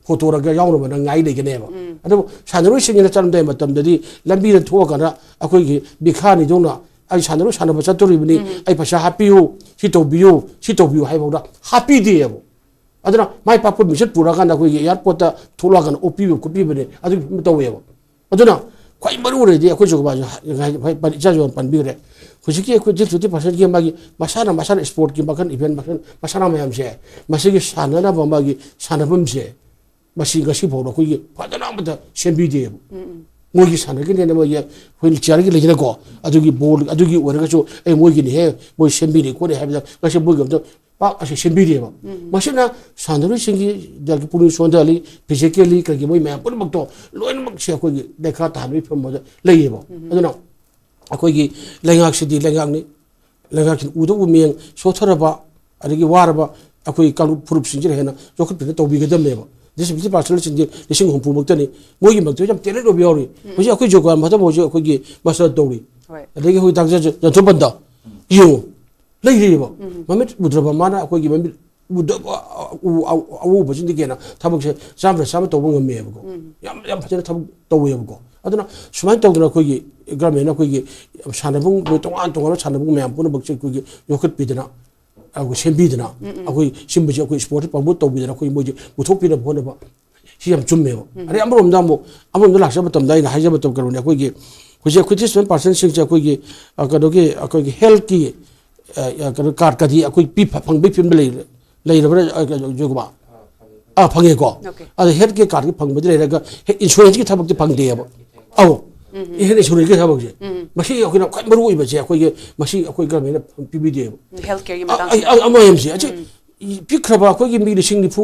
photo ra ga yaw no na ngai de ge ne ba adu sanaro singna chalam de batam dadi lambi ra thu ga da ko gi bikha ni jong na ai sanaro sana ba chatori bi ni ai pasha happy yu si to biu hai ba da happy de ya aduna mai pa put mission pura ga na ko gi yar photo thu la ga na opi ko pi be adu to we ba aduna kwai maru re de ko jo ba ba ja jo pan bi re ko ji ke ko ji 20% ge ma gi masana sport gi bakan event bakan masana mayam je masi gi sana na ba ma gi sana bum je masi ga si photo ko gi pa da na ba da shen bi de mo gi sana gi ne ma ye ko ni char gi le ne ko adu gi bol adu gi ore ga jo e mo gi ni he mo shen bi de ko de ha ba ga se bo ga to pa ase shen bi de ba masina sana ru sing gi da gi puri so da li physically ka gi mo ma pun mak to loin mak se ko gi de kha ta ni phom mo le ye ba adu na ko gi lengak si di lengak ni lengak kin udu umeng so thara ba ari gi war ba akoi kalu purup sinjir hena jokut pe to bi ga dam le ba this is partial sinjir lising hum pu mak tani mo gi mak to jam tele do bi ori ko ji akoi jokwa ma ta mo jo ko gi masa do ri ari gi hui tak ja ja to ban da yo le ri ba mamit budra ba mana akoi gi mamit udu awu ba jin di gena tabuk se sam to bong me ba ko yam phajana tabuk to we ba ko aduna suman to dra ko gi government na ko gi sanabung do tongan sanabung me am pun bak che ko gi yokut pidna ago sembi dna ago simbu je ko sport pa bu to bidna ko mo je bu thok pina phone ba si am chum me ba are amrom da mo amrom da laksa batam dai na haja batam karu ne ko gi ko je 27% sing je ko gi ka do gi ko gi health ki ka card ka di ko pi phang bi phim le ra jo ko ba a phange ko a health ki card ki phang ba le ra ga insurance ki thabak ti phang de ba aw ihe suri ke sabak je masi akoi na kwai maru iba je akoi ge masi akoi ga me na pbd
healthcare gi matang
amoyam je ache pikraba akoi ge mi sing ni fu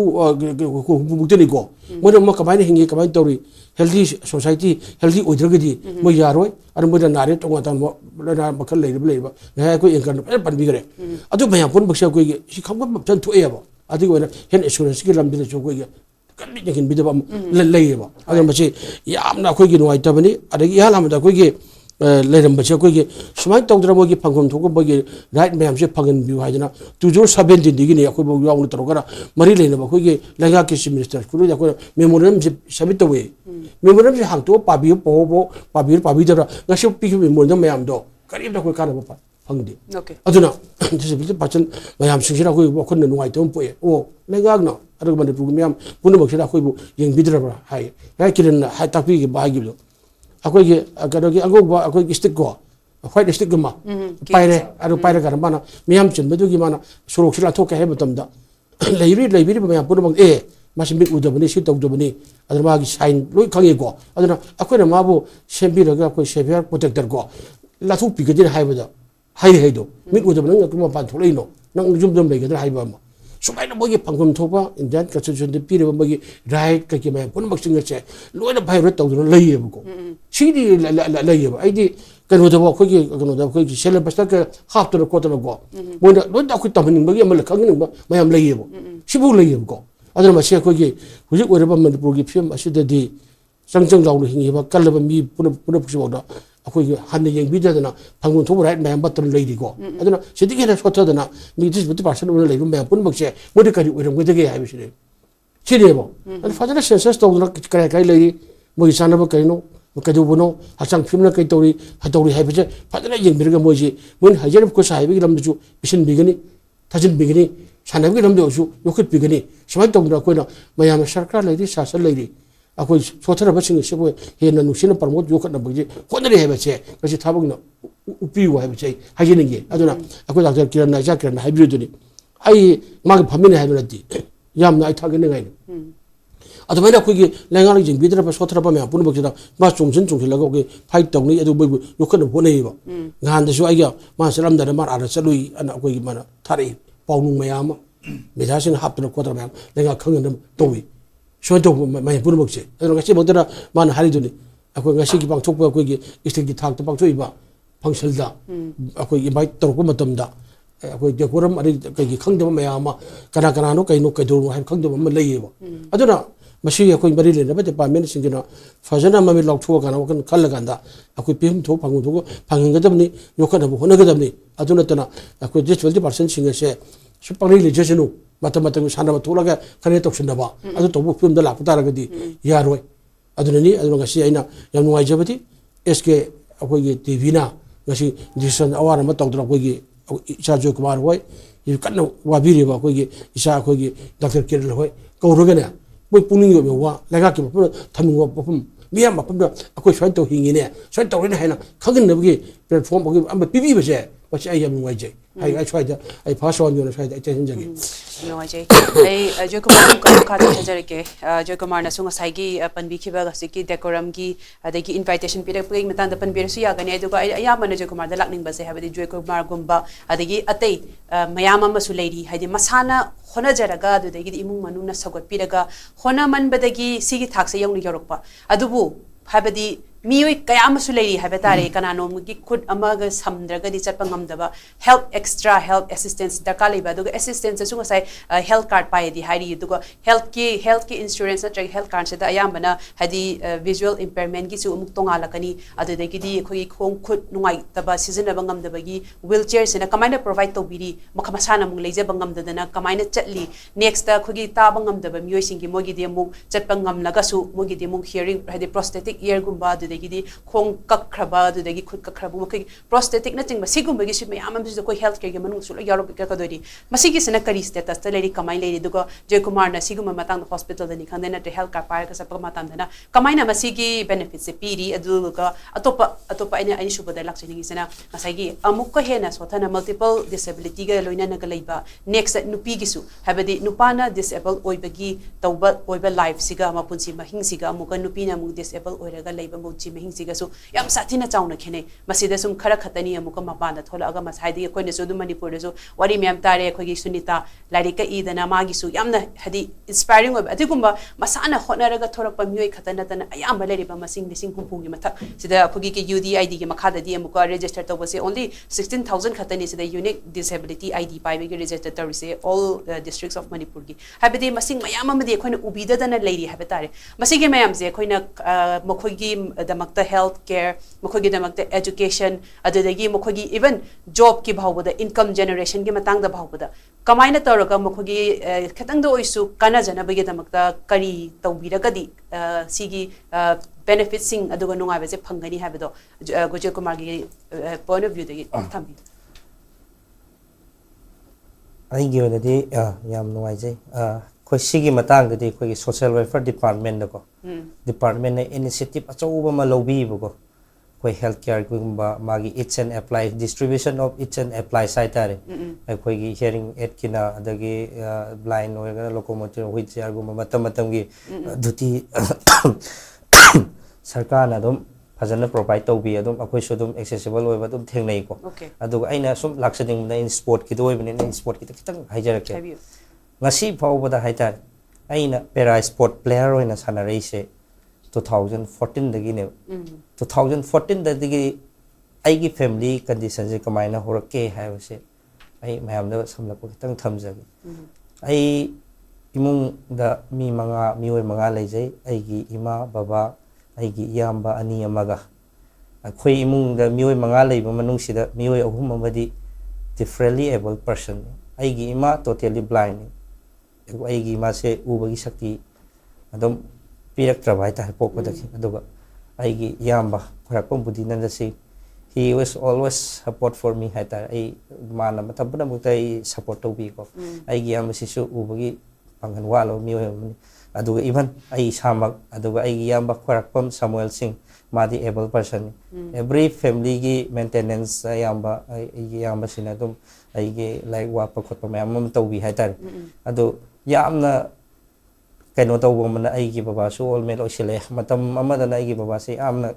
ko bu te ni ko mo ma ka bai ni hingi ka bai tori healthy society healthy order ge di mo yaroi ar mo da nare to ngata mo na bakal le ba ha ko en kan pan bi gre adu ba ya pon baksa ko ge si kham ba tan to e ba adi ko na hen insurance ge lam bi cho ko ge kan ni bi da ba le ba adu ma chi yam na ko ge no ai ta ba ni adi ya lam da ko ge लेरंबसे कोई सुमाय तौद्र मोगी फंगम थोको बगे right ma'am से फंगन बिउ हाइजना 2017 दिगी ने अखो बो याउन तरोगरा मरी लेना बखोगे लेगा के मिनिस्टर कुरु जाको मेमोरेंडम से सबमिट तवे मेमोरेंडम से हांगतो पाबी पाबी जरा गसे पिक मेमोरेंडम मैम दो करीब कोई काना बपा फंगदे
ओके
अदुना डिसेबिलिटी पाचन मैम सिंगसिना कोई वखन नुवाइतम पोए ओ लेगागना अरग मनिपुर मैम पुनबखिना कोई बो यंगबिद्रबा हाय किरन हाय तापी के बागिलो अखोई के कदोगी अंगोबा अखोई की स्टिक को व्हाइट स्टिक गमा पाइरे अरु पाइरे कर माना मियाम चिनबदुगी माना सुरक्षिला थोके हे मतमदा लेबिरी मैम पुनबक ए मासी मिट उदबनी सि तौदबनी अदर मागी साइन लोई खंगे को अदना अखोइना माबो सेम्बिरगा अखोई सेवियर प्रोटेक्टर को लाथु पिगदिन हाइबदा हाइदो मिट उदबनी नगमा पान थोलैनो नंग जुमदम लेगदर हाइबा मा सुमाइना मोगी फंगम थोपा इंडियन कन्स्टिट्यूशन पीरेबा मोगी राइट कके मैम पुनबक सिंगसे लोइना भाइब्रेट तौदना लैयेबको सिदी लैयेबा आइदी कनोदबो अखोगी कनोदबो अखोगी सिलेबस तक हाफ्तनो कोतनो को मोइना लोइना अखोई तमनिंबगी अमल खंगनिंबा मैम लैयेबो सिबु लैयेबको अदर मसे अखोगी हुजिक ओरबा मणिपुरगी फिल्म असिददी चंगचंग लाउनो हिंगिबा कलबा मी पुनपुसिबोदा अखोगी हन्ने यंगबिदना फंगम थोब राइट मैम बतन लैदिको अदना सिदिगे ना सोथदना मी 20% ओन लैरु मैम पुनबकसे मोदे करी ओरमगदगे हाइबिसिने सिदेबो अदर फजना सेंसस तौदना काय लैरि मोगी सानबा कइनो कदुबनो हचांग फिल्मना कई तौरी हाइबसे फजना यंगबिरगा मोजी मोन हजर को साहिबी लमदजु बिसिन बिगनी थजिन बिगनी सानबी लमदजु योखित बिगनी समाय तौदना कोइना मयाम सरकार लैरि शासन लैरि अखोई सोथरबसिंग सेबो हेना नुसिना प्रमोट योखनबजे होनरे हाइबसे कसी थाबगना उपिउ हाइबसे हाइजेनिंगे अदुना अखोई डॉक्टर किरण नाइजा किरण हाइब्रिडुनी आई माग फमिने हाइबनति यामना आई थागने गाइनो अदुमाइना अखोई लेंगा लिजिंग बिद्रब सोथरब मैम पुनबक्सिदा मा चोंसिन ओके फाइट तौनी अदु बयबु योखन होनेबा गानदसु आइगा मा सलमदना मा आरा चलुई अना अखोई माना थारे पाउनु मैम मेधासिन हापतन कोतर मैम लेंगा खंगन तोवी सोतो मैं पुनबक्से अदु गसी बदरा मान हारिदुनी अखोई गसी की पांगथोकपा अखोई स्टेट की थाक पांगथोइबा फंक्शनदा अखोई इनवाइट तौरको मतमदा अखोई डेकोरम अरि कई खंगदब मैम कना कइनो कइदो हाइ खंगदब म लैयेबा अदुना मसी अखोई बरी लेनबा डिपार्टमेंट सिंगिना फजना ममि लौथुगाना वकन खल्लगांदा अखोई पिम थो फांगथो फांगगदबनी योखनबो होनगदबनी अदुनतना अखोई 20% सिंगसे सुपंगि लेजेसनु मतम सानब थोलगा खने तौसनबा अदु तौबु फिल्म दा लापु तारगदी यारोय अदुननी अदुन गसी आइना याम नुवाइजबदी एसके अखोई टीवीना गसी डिसीजन अवार म तौदरा अखोई इसा जोयकुमार होय इ कन्ना वाबिरिबा अखोई इसा अखोई डॉक्टर किरण होय कौरगने मोई पुनिंग यो वा लेगा के मफम थमिंगवा मफम मियाम मफम अखोई स्वाइन तौ हिंगिने स्वाइन तौरेना हैना खगनबगी प्लेटफॉर्म बगी अम पिबी बसे वच आई याम नुवाइजे आई स्वाइदा आई फास्ट वन यो स्वाइदा टेंशन जगे
नुवाइजे आई जोयकुमार को खाते हजरके जोयकुमार नसुंग साइगी पनबिखिबा गसिकी डेकोरम की अदगी इनविटेशन पिरक पुगे मतंग पनबिरसु यागने अदुगा यामन जोयकुमार द लाकनिंग बसे हाबदि जोयकुमार गुंबा अदगी अतै मयाम अमसु लैरी हाइदि मसाना होनजरगा अदुदगी इमुंग मनुना सगोट पिरगा होना मनबदगी सिगी थाकसे यौनि यौरकपा अदुबु हाबदि मियोय कयामसु लेरी हाबे तारे कनानोमगी खुद अमग समद्रगदि चटपा ngамदबा हेल्प एक्स्ट्रा हेल्प असिस्टेंस दरका लेबा दुगा असिस्टेंस सु ngसाइ हेल्थ कार्ड पाइदि हारि दुगा हेल्थ के इंश्योरेंस नत्र हेल्थ कार्ड से अयामबना हादि विजुअल इंपेयरमेंट की सु अमुक तोंगालकनी अदुदगिदि खोइ खोंग खुद नुंगाइ तबा सिजनबा ngамदबगी व्हीलचेयर सेना कमाइना प्रोवाइड तौबिरि मखमसाना मुंग लेजेबा ngамददना कमाइना चटली नेक्स्ट ता खोगी ताबा ngамदबा मियोय सिंगी मोगिदि अमुक चटपा ngамलगसु मोगिदि अमुक हियरिंग हादि प्रोस्थेटिक ईयर गुंबा खोंग कखरबा दुदगी खुद कखरबु मखै प्रोस्थेटिक न चिंग सिगुंबगी सु मयाम अमसु कोइ हेल्थ केयर गे मनुंग सु यारो कदोरि मसिगी सना करी स्टेटस त लेरि कमाइ लेरि दुगो जयकुमार न सिगुम मतंग हॉस्पिटल दनि खंदे न हेल्थ कार्ड पार का सप मतंदना कमाइना मसिगी बेनिफिट से पीरी अदुगा अतोप आइना सुबदा लाक्सिनिगी सना मसाइगी अमुक हेना सोथना मल्टीपल डिसेबिलिटी गे लोइना न गलैबा नेक्स्ट नुपीगी सु हाबदि नुपाना डिसेबल ओइबगी तौबा ओइबा लाइफ सिगा मपुंसी महिंग सिगा अमुक नुपीना मु डिसेबल ओइरगा लैबा ची महिंग सिगसु याम साथिना चाउना खेने मसिदा सुम खरा खतनी अमुक मपाना थोलागा मसाइदि कोइने सु मणिपुर सु वारी म्याम तारे खोगी सुनीता लाइरिक ईदना मागी सु यामना हदि इंस्पायरिंग ओब अतिगुम्बा मसाना होनरगा थोरप मियोय खतना तना अयाम लेरिबा मसिंग लिसिंग हुंपुंगी मथक सिदा खोगी के यूडीआईडी के मखाददि अमुक रजिस्टर तौबसे ओनली 16000 खतनी सिदा यूनिक डिसेबिलिटी आईडी पाइबगे रजिस्टर तौरिसे ऑल डिस्ट्रिक्ट्स ऑफ मणिपुर की हाबदि मसिंग मयाम अमदि खोइना उबिददना लेरि हाबे तारे मसिगे मयाम जे खोइना मखोगी damakta health care mokhogi damakta education adudagi mokhogi even job ki bhawbada income generation ki matang da bhawbada kamaina tawraga mokhogi khatang do isu kana jana bagi damakta kari tawbiragadi sigi benefits sing aduga nungai bese phangani habado Gujal Kumar gi point of view dagi thambi
ai gi onadi yam nuai jai khoi sigi matang dadi khoi social welfare department da ko department na initiative achauba ma lobi bo khoi healthcare gumba magi each and apply distribution of each and apply site are khoi gi hearing aid kina adagi blind oiga locomotive wheelchair gumba matam matam gi duty sarkar na dum fazana provide tawbi adum akhoi su dum accessible oiba dum thengnai ko aduga aina sum laksading na in sport ki doibne in sport ki kitang haijarake ngasi phawbada haitar aina para sport player oina sanaraise 2014 dagi ne 2014 dagi aigi family condition je kamaina horake haibase ai mayam da samlako kitang thamjagi ai imung da mi manga leijai aigi ima baba aigi yamba ani amaga akhoi imung da mioi manga leiba manung sida mioi ahum amadi differently able person aigi ima totally blind aigi ima se ubagi shakti adum pirak trabai ta pokpadaki aduga aigi yamba kharakpam budi nandasi he was always support for me haita ai mana matabna mutai support to bi ko aigi yamba sisu ubagi pangan walo mioi aduga even ai samak aduga aigi yamba kharakpam Samuel Singh madi able person every family gi maintenance yamba yamba sinadum aigi like wa pakot mayam to bi haita adu yamna kaino tawbo mana aigi baba su all mel oisile matam amada na aigi baba se amna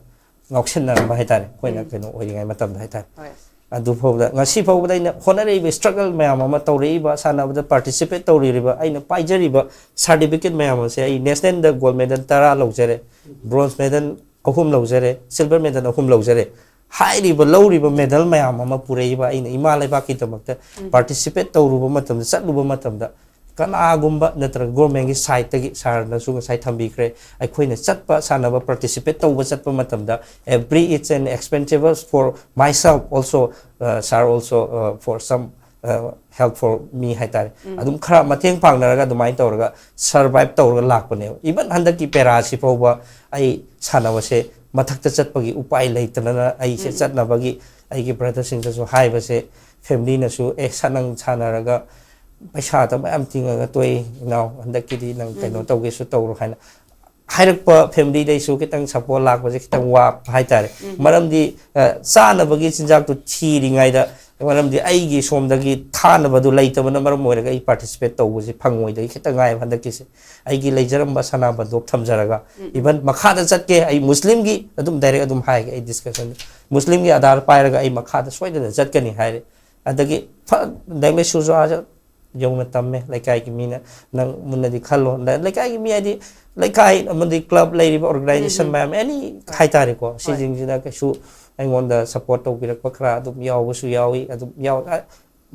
ngaukshin na ba haitare koina kaino oiringai matam da haitare adu phawda ngasi phawda ina honare be struggle mayam ama tawri ba sanabada participate tawri riba aina paijari ba certificate mayam se ai national da gold medal 10 lawjare bronze medal 3 lawjare silver medal 3 lawjare hairiba lawriba medal mayam ama purei ba aina imalai ba ki tamakta participate tawruba matam satluba matam da kana gumba natra government gi site gi sar na su site thambi kre ai khoina chatpa sanaba participate tawba chatpa matamda every it's an expensive for myself also sir also for some help for me haitare adum khara mateng pangnaraga dumai tawraga survive tawraga lakpane even handaki pera si pawba ai sanaba se mathakta chatpa gi upai leitana ai se chatnaba gi ai gi brother sing so haiba se family na su sanang chanaraga paisa ta mayam tinga toy now handaki di nang kaino tawge su tawro haina hairakpa family dai su kitang support lakpa je kitang wa haitare maram di sana bagi chinjak tu thiri ngai da maram di aigi somdagi thana badu laita bana maram moiraga I participate tawbu je phangoi dai kitang ngai handaki se aigi leijaram ba sana ba dok thamjaraga even makha da chatke ai muslim gi adum direct adum hai ai discussion muslim gi adar pairaga ai makha da soidana chatkani haire adagi dangle su jo young tamme laikai ki mina nang munadi khallo laikai ki mi adi laikai amadi club lady organization ma'am any haitare ko sijing jina ka su aingon da support to birak pakra adum yaw su yawi adum yaw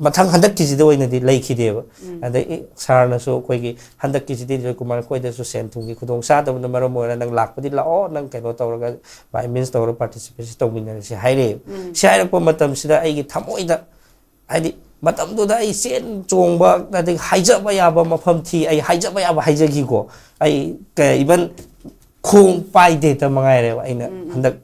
mathang handak ki jida oina di laiki deba anda sarna so koi gi handak ki jidi JOYKUMAR koi da su sen thungi khudong sa da mara moira nang lakpadi la o nang kaino tawraga by means tawra participation to winner si haire si haire ko matam sida ai gi thamoi da adi matam do da ai sen chongba da de haijaba yaba mafam thi ai haijaba yaba haijagi ko ai even khong pai de ta mangai re aina handak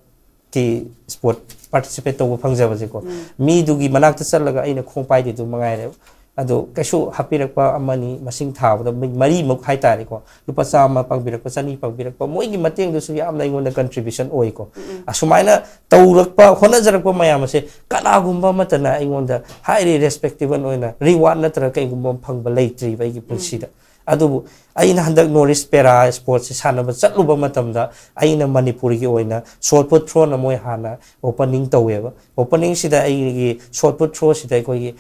ki sport participate to phangjaba je ko mi du gi manak ta chalaga aina khong pai de du mangai re ado kasu hapirakpa amani masing thaw da mari mok haitare ko lupa sama pangbirakpa sani pangbirakpa moi gi mateng du su yam lai ngon contribution oi ko asumaina tawrakpa khona jarakpa mayam se kana gumba matana ai ngon da highly respectable oina reward natra kai gumba phangba leitri bai gi punsida adu aina handak Norris Pera Sports sanaba chatluba matamda aina Manipuri gi oina short put throw na moi hana opening taweba opening sida ai gi short put throw sida koi gi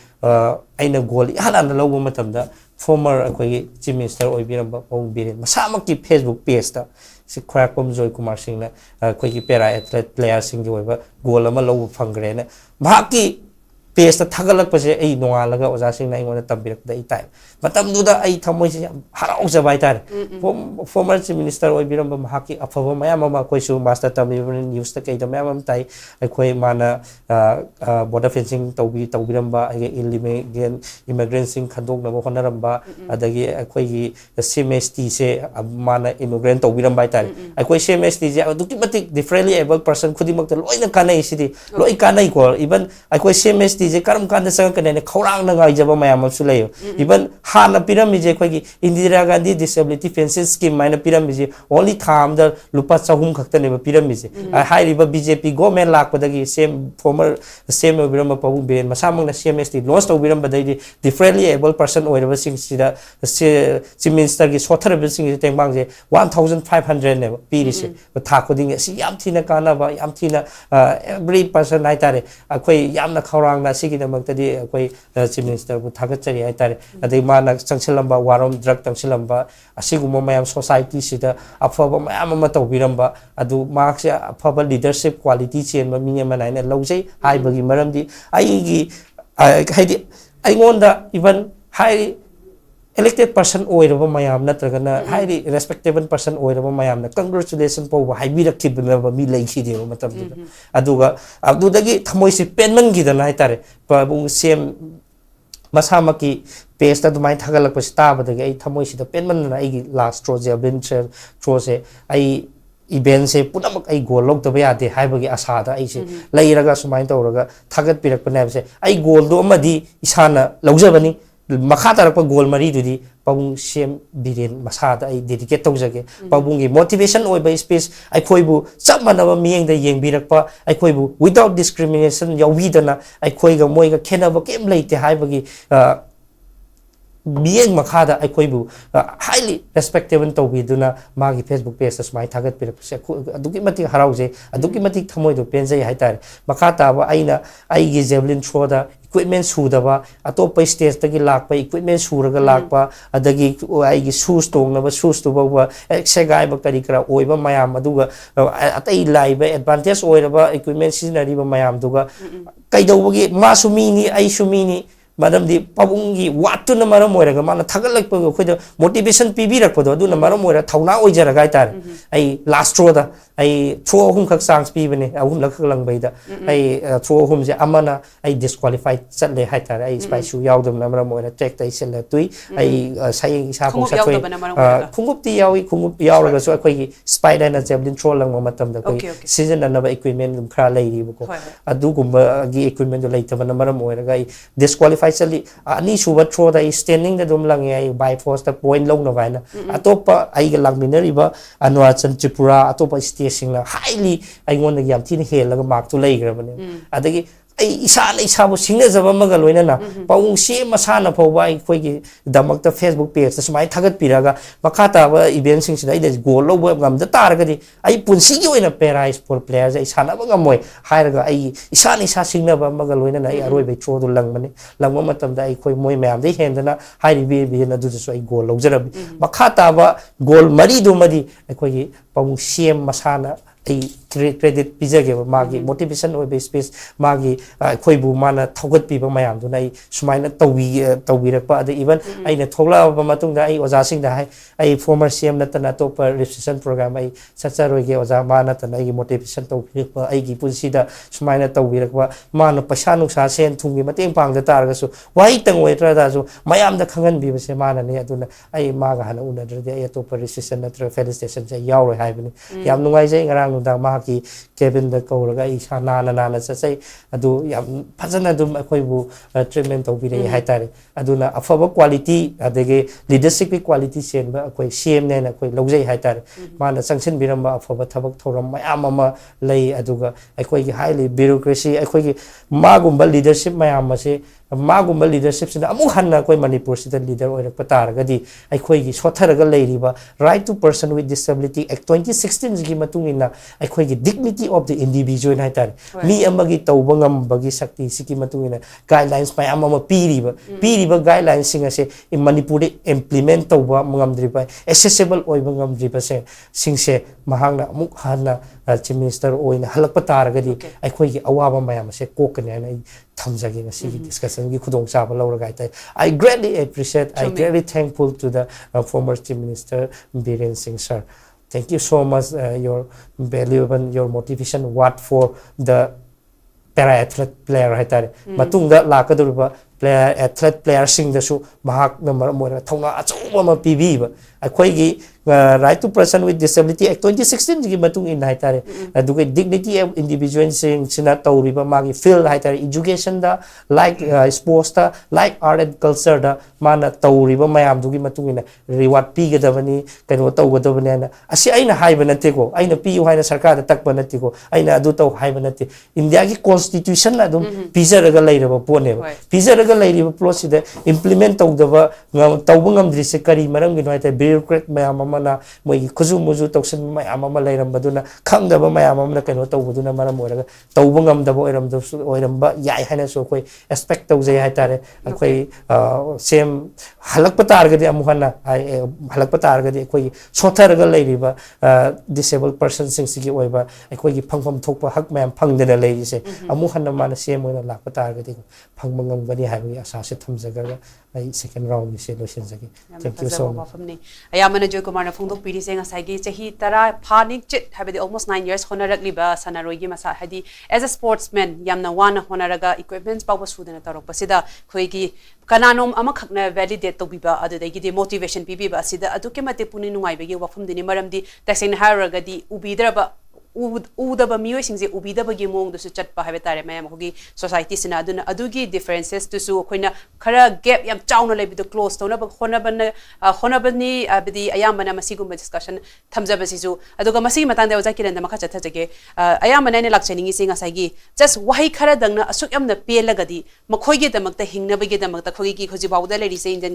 aina goal hana na logo matamda former koi gi chief minister oibiramba ong biren masamak ki Facebook page ta si khwarakpam JOYKUMAR Singh na koi gi para athlete player sing gi oiba goal ama logo phangre na bhaki page थागलपसे नोंगालगा ओजासिंग ना इङोना तंबिरकदा time मतमदुदा थमोइसे हराउजबा हाइतार फॉर्मर चीफ मिनिस्टर ओइबिरम महाकी अफब मयाम मा कोइसु मास्टर तमिबन न्यूज त केदा मयाम ताई अखोय माना बॉर्डर फेंसिंग तौबिरंबा इलिमेगेन इमिग्रेंट्स खंदोकनबा होनरंबा अदगी अखोयगी सीएमएसटी से माना इमिग्रेंट तौबिरंबा हाइतार अखोय सीएमएसटी जे अदुकी मतिक डिफरेंटली एबल पर्सन खुदिमक लोइना कानै सिदी लोइ कानै को इवन अखोय सीएमएसटी जे करम कान संगकने खौरांग नगाइजब मयाम सुलैयो इवन हाना पिरामिजे अखोयगी Indira Gandhi disability pension scheme माइना पिरामिजे ओनली थामदा लुपा 400 खक्तनेबा पिरामिजे हाइरिबा बीजेपी गवर्नमेंट लाकपदगी सेम फॉर्मर सेम ओबिरम पबु बेन मसामंगना सीएमएसटी लॉन्च तौबिरंबदगी डिफरेंटली एबल पर्सन ओइरबा सिंगसिदा चीफ मिनिस्टर की सोथरबा सिंग तेंबांगजे 1500 ने पीरिसे था खुदिंग सि याम थिना कानाबा याम थिना एवरी पर्सन हाइतारे अखोय यामना खौरांगना सिगिदमक्तदी अखोय चीफ मिनिस्टर बु थागचरी हाइतारे अदै माना चंगसिलंबा वारम ड्रग तंगसिलंबा असिगुम मयाम सोसाइटी सिदा अफब मयाम अमा तौबिरंबा अदु मार्क्स अफब लीडरशिप क्वालिटी चेन ममी अमा नाइना लौजै हाइबगी मरमदी आइगी हाइदि आइगोंदा इवन हाइ elected person oiraba mayam natragana highly respectable person oiraba mayam na congratulation po haibirakhibna mi leikhi de matam aduga adudagi thamoi se penman gi dana haitare pabung sem masamaki page ta dumai thagalak pas ta badagi ai thamoi si da penman na ai last straw je venture straw se ai event se punamak ai goal log da ya de haibagi asa da ai se leiraga sumai tawraga thagat pirak panab se ai goal do amadi isana laujabani मखा तरप goal मरी दुदी पबुंग same Biren मसादा आई dedicate तौजगे पबुंगी motivation ओइबा space आइखोइबु सब मनब मियंग द येंबिरकपा आइखोइबु विदाउट डिस्क्रिमिनेशन याविदना आइखोइगा मोइगा खेनब केम लेते हाइबगी मियंग मखादा आइखोइबु हाईली रेस्पेक्टेबल तौबिदुना मागी फेसबुक पेज समाइ थागत पिरकसे अदुकी मति हराउजे अदुकी मति थमोइदो पेंजै हाइतारे मखा ताबा आइना आइगी जेवलिन थ्रोदा इक्विपमेंट सुदबा अतोप स्टेज तगी लाकपा इक्विपमेंट सुरगा लाकपा अदगी आइगी शूज तोंगनबा शूज तुबा एक्सेगाइबा करी करा ओइबा मयाम अदुगा अतै लाइबा एडवांटेज ओइरबा इक्विपमेंट सिजनरीबा मयाम दुगा कैदौबगी मासु मीनी आइसु मीनी madamdi pabungi watu na maram moiraga mana thagalak pa khoida motivation pibirak pa do na maram moira thauna oijara gai tar ai last row da ai throw hum khak sangs pi bane ahum lak lang bai da ai throw hum je amana ai disqualified chat le hai tar ai spy shoe yaw dam na maram moira check tai sel tui ai sai sa pong sa thoi khungup ti yawi khungup yawraga so khoi spy na javelin throw lang ma matam da khoi season na ba equipment dum khra lai ri ko adu gumba gi equipment do lai ta na maram moira gai disqualified actually ani suba throw da standing da dum lang ai by force da point long na vai na atopa ai ga lang minari ba anwachan tripura atopa station la highly ai ngon da yam tin hel la mark to lai gra bane adagi ai isa bu singna jaba maga loina na paung se masana phoba ai khoi gi damak ta facebook page ta smai thagat piraga makhata ba event sing sida ai goal lo ba ngam da tar ga di ai punsi gi oina prize for players ai sana ba ngam moi hairaga ai isa singna ba maga loina na ai aroi bai throw du lang mane langma matam da ai khoi moi mayam dei hendana hairi bi na du so ai goal lo jarabi makhata ba goal mari du mari ai khoi gi paung sem masana ai credit pizage magi motivation oi space magi khoi bu mana thogat pi ba mayam du nai sumaina tawi rakpa da even ai na thogla ba matung da ai oja sing da ai former cm na tana top reception program ai sacha roi ge oja mana tana ai motivation taw pa ai gi punsi da sumaina tawi rakpa mana paisa nuksa sen thungi mateng pang da tar ga su wai tang wai tra da su mayam da khangan bi ba se mana ne aduna ai maga hana una da ai top reception na tra felicitation ja yaw roi hai bani yam nungai jai ngarang da ma ki Kevin da kauraga isa nana sai adu yam phajana dum akhoi bu treatment tawbire hai tare aduna afaba quality adege leadership quality sen ba akhoi cm ne na akhoi logjai hai tare mana sangsin biramba afaba thabak thoram mayam ama lei aduga akhoi gi highly bureaucracy akhoi gi magumba leadership mayam ase magumba leadership sina amu hanna koi manipur sida leader oirak patar gadi akhoi gi sotharaga leiriba right to person with disability act 2016 gi matungina akhoi gi dignity of the individual hai tar mi amagi tawba ngam bagi sakti siki matungina guidelines pa amama piriba guidelines singa se in manipur implement tawba ngam driba accessible oiba ngam driba se singse mahangna amuk hanna chief minister oina halakpa taragadi akhoi gi awaba mayam se kokane na thamjage ngasi discussion gi khudong chaba lawraga tai I greatly appreciate I greatly thankful to the former chief minister Biren Singh sir. Thank you so much your valuable your motivation what for the para athlete player haitare matungda lakadurba player athlete player sing da su mahak number more thona achuma ma pb ba akhoi gi right to person with disability act 2016 gi matung in haitare aduge dignity of individual sing sina tawriba magi field haitare education da like sports da like art and culture da mana tawriba mayam dugi matung ina reward pi gadabani kano tawgadabani na asi aina haiba nate ko aina pi haina sarkar da takba nate ko aina adu taw haiba nate india gi constitution la dum pizaraga leiraba pone pizaraga leiriba process da implement tawdaba tawbangam drise kari maram gi noite bureaucrat mayam mana moi khuju muju toksen mayam ama leiram baduna khangdaba mayam ama kano tawbaduna maram oraga tawbangam daba oiramba yai haina so koi expect tawje haitare koi same halakpa targadi amuhana halakpa targadi koi sotharaga leiriba disabled person sing sigi oiba koi gi phangpham thokpa hak mayam phangdena leirise amuhana mana same oina lakpa targadi phangmangam gani haibi asa se thamjaga ai second round ni se lotion jagi thank you so much
ayamana Joykumar na phongdok piri se ngasai gi chahi tara phanik chit habedi almost 9 years honarakli ba sanaroi gi masa hadi as a sportsman yamna wana honaraga equipments pawba sudana tarok pasida khoi gi kananom ama khakna validate to biba adudagi di motivation biba sida aduke mate puni nungai begi wafum dini maramdi tasen haraga di ubidraba udaba miyo singje ubidaba gi mong du su chatpa habe tare mayam hogi society sina aduna adugi differences tu su khoina khara gap yam chauna lebi the close to na honabani abdi ayamana masigum discussion thamja basisu aduga masigi matang da oja kiran da makha chatha jage ayamana ne lakchani gi singa sagi just wahi khara dangna asuk yamna pelagadi makhoi gi damakta hingna bagi damakta khogi gi khoji bawda le rise Indian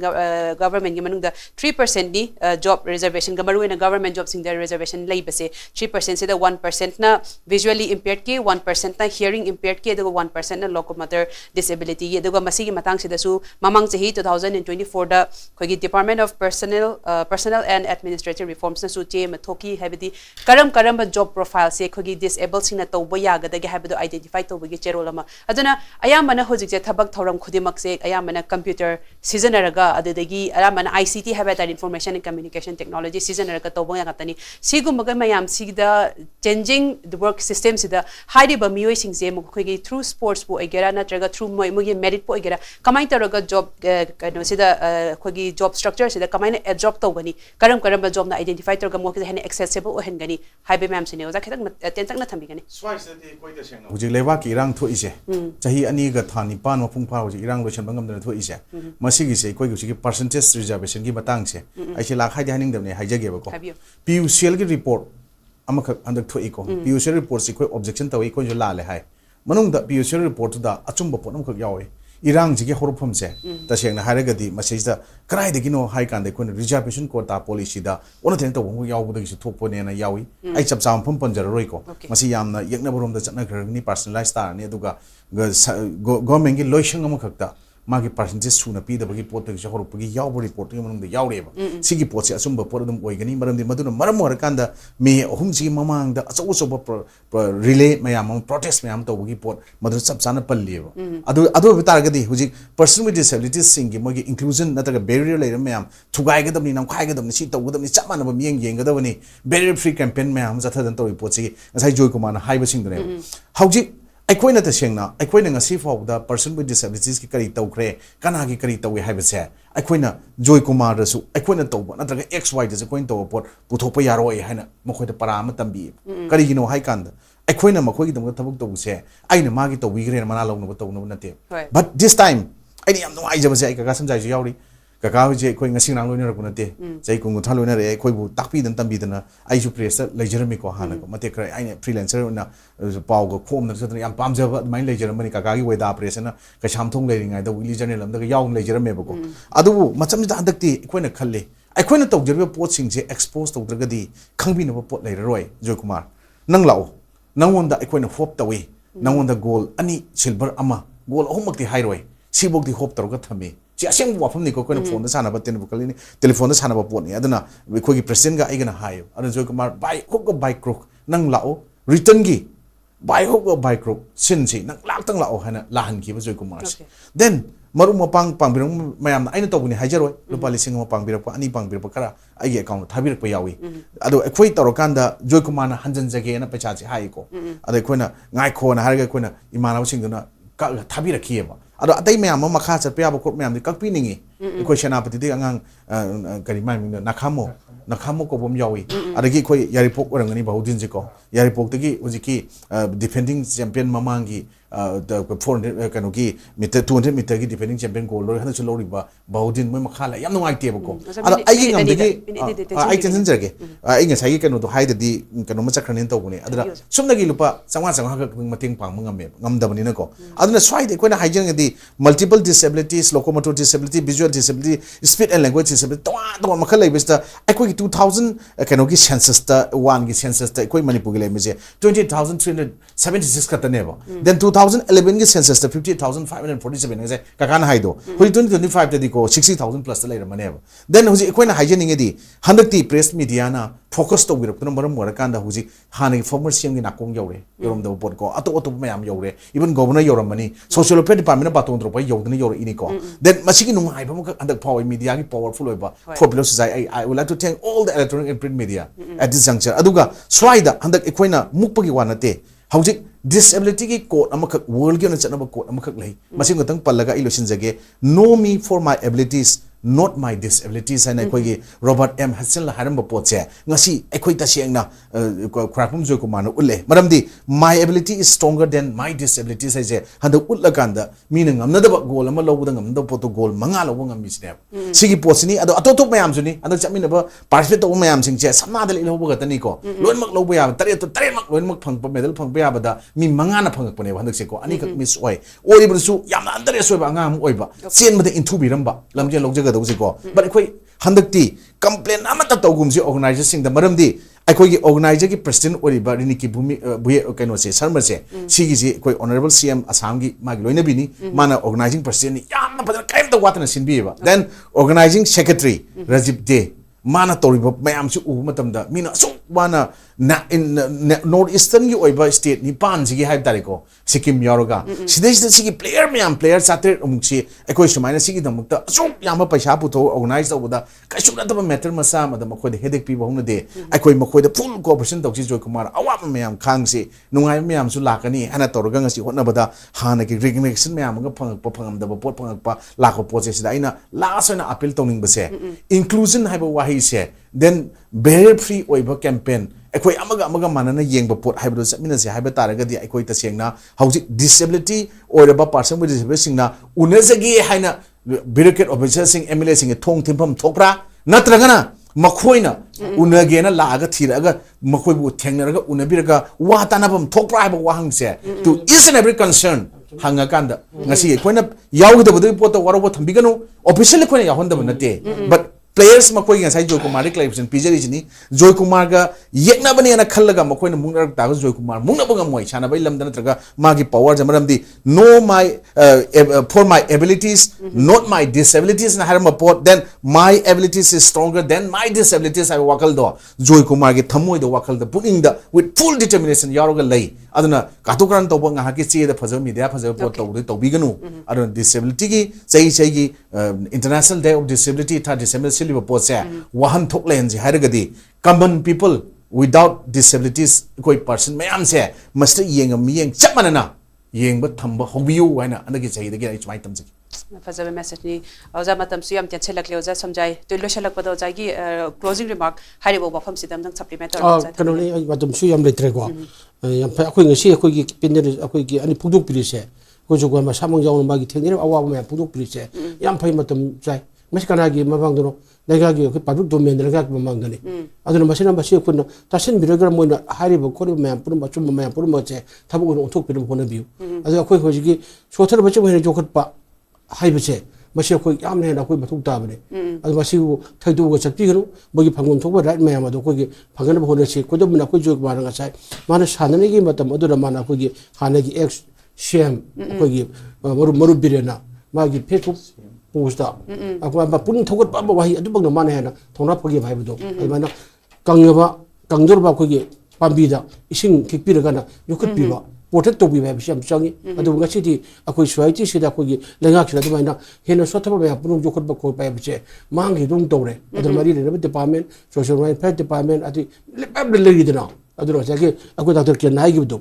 government gi manung da 3% ni job reservation ga maru na government job sing da reservation lei base 3% se da 1% na visually impaired ke 1% na hearing impaired ke aduga 1% na locomotor disability ye aduga masigi matang sida su mamang chahi 2024 da khogi department of personnel and administrative reforms na su che mathoki habidi karam job profile se khogi disabled sing na tawba yaga da habado identify tawba gi cherolama aduna ayamana hojik je thabak thoram khudimak se ayamana computer seasonaraga adudagi ayamana ICT habata information and communication technology seasonaraga tawba yaga tani sigum ga mayam sigda changing the work system sida haidi ba mioi sing je mo khoi through sports po egera na traga through mo merit po egera kamai taraga job no sida khoi job structure sida kamai na job to gani karam ba job na identify taraga mo ke accessible o hen gani haibe ma'am sine oja khitang tentak na thambi gani
swaise de koi da seng huji lewa ki irang tho ise chahi ani ga thani pan mapung pha huji irang lotion bangam da tho ise masigi se koi gi percentage reservation gi batang se ai se la khai da haning damne haijage ba ko PUCL gi report amakak andak thoi ko PUCL report si koi objection tawi ko jo la le hai manung da PUCL report da achumba potnam khak yawe irang jige horpham se ta sengna haragadi message da krai de gino hai kan de ko reservation quota policy da ona ten to wo yaw bu da thok po ne na yawi ai chap cham pham panjar roi ko masi yamna yekna borom da chana khar ni personalized star ne aduga government gi loishang amakak da magi percentage suna pi da bagi pot da jahor pagi yaw bu report gi manung da yaw reba sigi pot se asumba pot dum oigani maram di maduna maram war kan da me ahum ji mamang da achaw achaw relay mayam protest mayam to bagi pot madu sab sana palleba adu bitar gadi huji person with disabilities sing gi magi inclusion na ta barrier le mayam thugai ga dam ni nam khai ga dam ni si to ga dam ni chamana ba mieng yeng ga da ni barrier free campaign mayam zatha dan to report si ngasai Joykumar na haiba sing da ne hauji aikoina ta sengna aikoina ngasi fawda person with disabilities ki kari tawkre kana ki kari tawi haibase aikoina Joykumar da su aikoina tawba natraga xy da coin taw pot puthopa yaroi haina mokoi da parama tambi kari gino hai kanda aikoina makoi gi dam thabuk taw se aina magi tawi gre mana lawna taw na nate but this time aini am no ai jabase ai ka samjai ju yauri kaka je koi ngasi nang loina rakuna te jai kungu thalona re koi bu takpi dan tambi dana ai ju press lejerami ko hana ko mate krai ai freelancer na pau go khom na satna yam pamja mai lejerami kaka gi weda press na ka samthong leiringai da wili journal am da yaw lejerami ba ko adu macham da handakti koi na khalle ai koi na tawjerbe pot sing je expose tawdragadi khangbi na pot leiroi Joykumar nang lao nangwon da ai koi na hope tawi nangwon da goal ani silver ama goal ahumaki hairoi sibok di hope taruga thame si aseng wafam ni ko ko phone da sana ba ten bukali ni telephone da sana ba pon ni aduna ko gi president ga igana hayo adu Joykumar bai ko bike crook nang lao return gi by hook or by crook sin si nang lak tang la o hana lahan ki ba JOYKUMAR se then maru mapang pangbirong mayam aina tawni hajaroi lupa lising mapang birapa ani pang birapa kara ai account thabirak pa yawi ado ekhoi tarokanda JOYKUMAR na hanjan jage na pecha chi hai ko ado ekhona ngai kho na harga ekhona imanaw sing duna thabirak khieba ado atai mayam makha cha pe aba kor mayam di kakpi ningi ekhoi senapati de angang kari mai ming nakhamo ko bom yawi adagi ekhoi yaripok orangani bahudin ji ko yaripok tagi ujiki defending champion mamangi the 400 kanogi meter 200 meter gi defending champion goal lor hana chulori ba baudin moi makhala yam ngai te ko ada ai ngam de ai tension jage ai nga sai kanu to hai di kanu ma chakran to bune adra sumna gi lupa sangwa sangwa ka mating pang ngam da bani na ko aduna swai de koina haijang di multiple disabilities locomotor disability visual disability speech and language disability to makhala lebista ai ko 2000 kanogi census ta one gi census ta koi manipur gi lemeje 20376 ka taneba then 2011 के census the 50,547 ने काकान हाइदो होई 2025 तदी को 60,000 plus लाइर मने then होजी एकोइना हाइजेनिंग दी हंदक्ति press media ना focus तो बिरक न मरम वरकांदा होजी हानि फॉर्मर सीएम की नाकोंग यौरे योरम द बोट को अतो अतो मयाम यौरे इवन गवर्नर योरम मनी सोशल वेलफेयर डिपार्टमेंट बातों द्रो पय यौदने योर इनी को देन मसी की नुंगाइ बम हंदक पावर मीडिया की पावरफुल होइबा popular society I would like to thank all the electronic and print media at this juncture अदुगा स्वाइदा हंदक एकोइना मुक्पगी वानते हौजिक disability की कोड अमखक वर्ल्ड की चनब कोड अमखक लई मसिंग गतंग पल्लगा इलोशन जगे know me for my abilities not my disabilities है ना कोई की रॉबर्ट एम हसन ला हरम बपोचे ngasi एकोई तसियंगना खरापुम JOYKUMAR न उल्ले मरमदी my ability is stronger than my disabilities है जे हंद उल्ला कांदा mean ngamnadaba goal ama lobudang ngamda poto goal manga lobu ngamisne sigi posini ado atotok mayam juni ado chaminaba participate to mayam sing je samna dal ilobu gatani ko loinmak lobu ya tare to tare mak loinmak phang medal phang ba da mi manga na phang pone handak se ko ani kak miss oi ori bursu yamna andare soiba angam oiba chen made inthu biramba lamje logje ga dogse ko but koi handakti complain amata togum ji organization da maramdi अखोई की organiser की president ओरिबा Rini की भूमि बुए कनो से शर्मा से सीगी जी कोई honourable CM Assam की मागी लोइना बिनी माना ऑर्गेनाइजिंग प्रेसिडेंट यामना फदन काइम द वाटना सिनबीबा देन ऑर्गेनाइजिंग सेक्रेटरी राजीव दे माना तोरिबा मयाम से उ मतमदा मीना सु वाना नॉर्थ ईस्टर्न की ओइबा स्टेट निपान जी की हाइब तारिको सिक्किम यारोगा सिदे सिगी प्लेयर मयाम प्लेयर साथे अमुक्सी एकोई सुमाइना सिगी दमुक्ता असु यामा पैसा पुथो ऑर्गेनाइज तबदा काइसु नतबा मैटर मसा मद मखोय हेडेक पी बहुन दे एकोई मखोय फुल कोऑपरेशन तौसी JOYKUMAR अवाम मयाम खांगसी नुंगाय मयाम सु लाकनी हना तोरगा ngasi hotnabada hana ki recognition mayam ga phangam pot phangpa lako poche sida aina last na appeal tawning base inclusion haiba wahi se then barrier free oiba campaign एकोई अमगा मानना येंगबा पोट हाइबदो चमिनसे हाइबा तारगदि एकोई तसेंगना हौजिक डिसेबिलिटी ओरबा पर्सन विथ डिसेबिलिटी सिंगना उनजगी हाइना ब्यूरोक्रेट ऑफिसर सिंग एमएलए सिंग थोंग थिंफम थोकरा नत्रगना मखोइना उनगेना लागा थिरगा मखोइबु थेंगनरगा उनबिरगा वा तानाबम थोकरा हाइबा वाहंगसे to each and every concern hanga kanda ngasi koina yawgdabadu pot warobo thambiganu officially koina yahondaba nate but players makoi ngasai JOYKUMAR clarification pijari jini JOYKUMAR ga yekna bani ana khallaga makoi na mungnar ta JOYKUMAR mungna banga moi chana bai lamda natraga magi power jamaram di know my for my abilities not my disabilities na harma pot then my abilities is stronger than my disabilities I wakal do JOYKUMAR gi thamoi do wakal da putting the with full determination yaroga lei aduna katokran to banga ha ki che da phajam media phajam pot to biganu aduna disability gi chai gi international day of disability tha December लिबा पोसे वाहन थोकलेन जे हारगदी common people without disabilities कोई person मयाम से must Young मियेंग चपमनना Young ब thumb होबियो हाइना अनगे चाहिदगे आई चमाइ तमजे
फजब message नि औजा मतम सु याम तेछलकले औजा समझाई तो लोशलक पदो जागी क्लोजिंग रिमार्क हारिबो बफम सिदम दंग सप्लीमेंट और औजा
कनोले मतम सु याम लेत्रे को याम फा अखोइ ngasi अखोइ की पिनर अखोइ की अनि पुदुक पिरिसे को जोगो मा सामंग जावन मागी थेंगिर अवा मा पुदुक पिरिसे याम फै मतम जाय मस कनागी मबांगदनो लेगागी को पब्लिक डोमेन लेगा मबांगदने अदुन मसिना मसि कुन तासिन बिरगर मोइना हारिबो खोरि मा पुरम बचुम मा पुरम बचे थबु उन ओथोक पिरम होना बिउ अदु अखोइ होजिगी सोथर बचे होने जोखटपा हाइबसे मसि अखोइ याम ने अखोइ बथुक ताबने अदु मसि थैदु ग चप्पीगनु बगी फंगम थोबा राइट मा अदु अखोइ फंगन होने से कोदम ना अखोइ JOYKUMAR ngasai माने सानने की मतम अदुरा माना अखोइ हानेगी एक्स सीएम अखोइ मरु बिरेना मागी फेसबुक पोस्टा अखवा पुन थोगत बा वही अदुबग न माने है ना थोना फगे भाई बदो माना कंगबा कंजोरबा कोगी ꯄꯥꯝꯕꯤꯗ ꯏꯁꯤꯡ ꯈꯤꯛꯄꯤꯔꯒꯅ ꯌꯣꯛꯈꯠꯄꯤꯕ ꯄ꯭ꯔꯣꯇꯦꯛ ꯇꯧꯕꯤꯕ ꯍꯥꯏꯕꯁꯤ ꯌꯥꯝ ꯆꯪꯉꯤ ꯑꯗꯨꯕꯨ ꯉꯁꯤꯗꯤ ꯑꯩꯈꯣꯏ ꯁꯣꯁꯥꯏꯇꯤꯁꯤꯗ ꯑꯩꯈꯣꯏꯒꯤ ꯂꯩꯉꯥꯛꯁꯤꯗ ꯑꯗꯨꯃꯥꯏꯅ ꯍꯦꯟꯅ ꯁꯣꯠꯊꯕ ꯃꯌꯥꯝ ꯄꯨꯝꯅꯃꯛ ꯌꯣꯛꯈꯠꯄ ꯈꯣꯠꯄ ꯍꯥꯏꯕꯁꯦ ꯃꯥꯡꯈꯤꯗꯨꯝ ꯇꯧꯔꯦ ꯑꯗꯨꯅ ꯃꯔꯤ ꯂꯩꯅꯕ ꯗꯤꯄꯥꯔꯠꯃꯦꯟ ꯁꯣꯁꯤꯌꯦꯜ ꯋꯦꯜꯐꯤꯌꯔ ꯗꯤꯄꯥꯔꯠꯃꯦꯟ ꯑꯗꯨ ꯃꯌꯥꯝ ꯂꯩꯔꯤꯗꯅ ꯑꯗꯨꯅ ꯉꯁꯥꯏꯒꯤ ꯑꯩꯈꯣꯏ ꯗꯥꯛꯇꯔ ꯀꯦꯟꯅ ꯍꯥꯏꯈꯤꯕꯗꯣ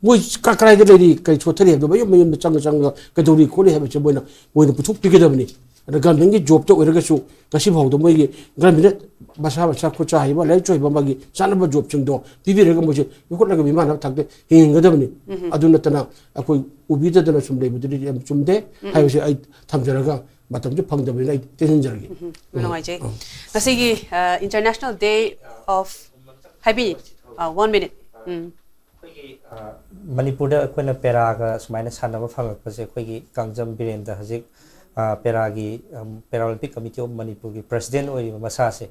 ꯃꯣꯏ ꯀꯗꯥꯏꯗ ꯂꯩꯔꯤ ꯀꯔꯤ ꯁꯣꯠꯊꯔꯤ ꯍꯥꯏꯕꯗꯣ ꯃꯌꯨꯝ ꯃꯌꯨꯝꯗ ꯆꯪꯉ ꯀꯩꯗꯧꯔꯤ ꯈꯣꯠꯂꯤ ꯍꯥꯏꯕꯁꯦ ꯃꯣꯏꯅ ꯄꯨꯊꯣꯛꯄꯤꯒꯗꯕꯅꯤ ꯑꯗ ꯒꯚꯔꯟꯃꯦꯟꯠꯀꯤ ꯖꯣꯕꯇ ꯑꯣꯏꯔꯒꯁꯨ ꯉꯁꯤ ꯐꯥꯎꯗ ꯃꯣꯏꯒꯤ ꯒꯚꯔꯟꯃꯦꯟꯠ ꯃꯁꯥ ꯈꯨꯠꯁꯥ ꯍꯩꯕ ꯂꯥꯏꯔꯤꯛ ꯍꯩꯕ ꯃꯥꯒꯤ ꯆꯥꯅꯕ ꯖꯣꯕꯁꯤꯡꯗꯣ ꯄꯤꯕꯤꯔꯒ ꯃꯣꯏꯁꯦ ꯌꯣꯛꯈꯠꯂꯒ ꯃꯤꯃꯥꯟꯅꯕ ꯊꯥꯛꯇ ꯍꯤꯡꯒꯗꯕꯅꯤ ꯑꯗꯨ ꯅꯠꯇꯅ ꯑꯩꯈꯣꯏ ꯎꯕꯤꯗꯗꯅ ꯁꯨꯝ ꯂꯩꯕꯗꯨꯗꯤ ꯌꯥꯝ ꯆꯨꯝꯗꯦ ꯍꯥꯏꯕꯁꯦ ꯑꯩ ꯊꯝꯖꯔꯒ ꯃꯇꯝꯁꯦ ꯐꯪꯗꯕꯅꯤ나 ꯑꯩ ꯇꯦꯟꯁꯤꯟꯖꯔꯒꯦ
ꯅꯨꯡꯉꯥꯏꯖꯩ ꯉꯁꯤꯒꯤ ꯏꯟꯇꯔꯅꯦꯁꯅꯦꯜ ꯗꯦ ꯑꯣꯐ ꯍꯥꯏꯕꯤ 1 minute
ꯃꯅꯤꯄꯨꯔꯗ ꯑꯩꯈꯣꯏꯅ ꯄꯦꯔꯥꯒ ꯁꯨꯃꯥꯏꯅ ꯁꯥꯟꯅꯕ ꯐꯪꯉꯛꯄꯁꯦ ꯑꯩꯈꯣꯏꯒꯤ ꯀꯥꯡꯖꯝ ꯕꯤꯔꯦꯟꯗ ꯍꯧꯖꯤꯛ ꯄꯦꯔꯥꯒꯤ ꯄꯦꯔꯥ ꯑꯣꯂꯤꯝꯄꯤꯛ ꯀꯃꯤꯇꯤ ꯑꯣꯐ ꯃꯅꯤꯄꯨꯔꯒꯤ ꯄ꯭ꯔꯁꯤꯗꯦꯟ ꯑꯣꯏꯔꯤꯕ ꯃꯁꯥꯁꯦ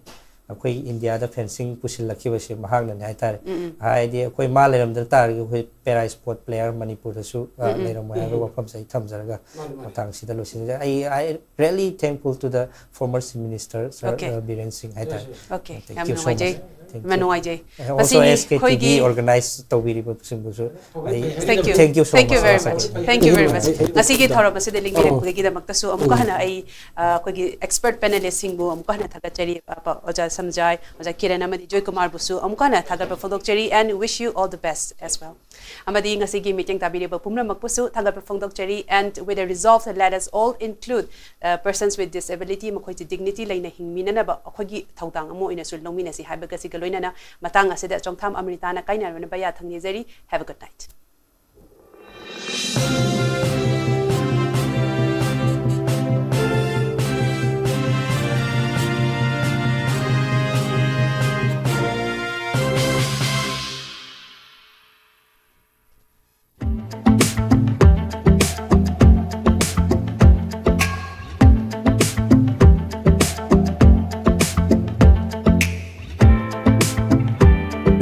ꯑꯩꯈꯣꯏ ꯏꯟꯗꯤꯌꯥꯗ ꯐꯦꯟꯁꯤꯡ ꯄꯨꯁꯤꯜꯂꯛꯈꯤꯕꯁꯦ ꯃꯍꯥꯛꯅꯅꯦ ꯍꯥꯏꯇꯥꯔꯦ ꯍꯥꯏꯗꯤ ꯑꯩꯈꯣꯏ ꯃꯥ ꯂꯩꯔꯝꯗ ꯇꯥꯔꯒꯗꯤ ꯑꯩꯈꯣꯏ ꯄꯦꯔꯥ ꯁ꯭ꯄꯣꯔꯠ ꯄ꯭ꯂꯦꯌꯔ ꯃꯅꯤꯄꯨꯔꯗꯁꯨ ꯂꯩꯔꯝꯃꯣꯏ ꯍꯥꯏꯕ ꯋꯥꯐꯝꯁꯦ ꯑꯩ ꯊꯝꯖꯔꯒ ꯃꯇꯥꯡꯁꯤꯗ ꯂꯣꯏꯁꯤꯟꯖꯔꯦ ꯑꯩ really thankful to the former chief minister sir Biren Singh ꯍꯥꯏꯇꯥꯔꯦ
Okay,
thank
yam
you so
nungaijai.
Much
Yam nungaijai.
also
Masigi
SKTV
khoigi
organize tawbiribasingbusu
Thank you
so
thank you
much
very
once
much
again.
thank you very much ngasigi thoro masida lingbirakpagi damaktasu amuka hana ai khoigi expert panelist singbu amuka hana thagachari oja samjai oja kiran amadi joykumar busu amuka hana thagarba fondokchari and wish you all the best as well amadi ngasigi meeting tabiriba pumna makpusu thagarba fondokchari and with a resolve that let us all include persons with disability makhoi dignity laina hingminana ba khoigi thaudang amu ina sul longmina si haibaga si galoinana matang asida chongtham amrita na kaina rona baya thangnejari have a good night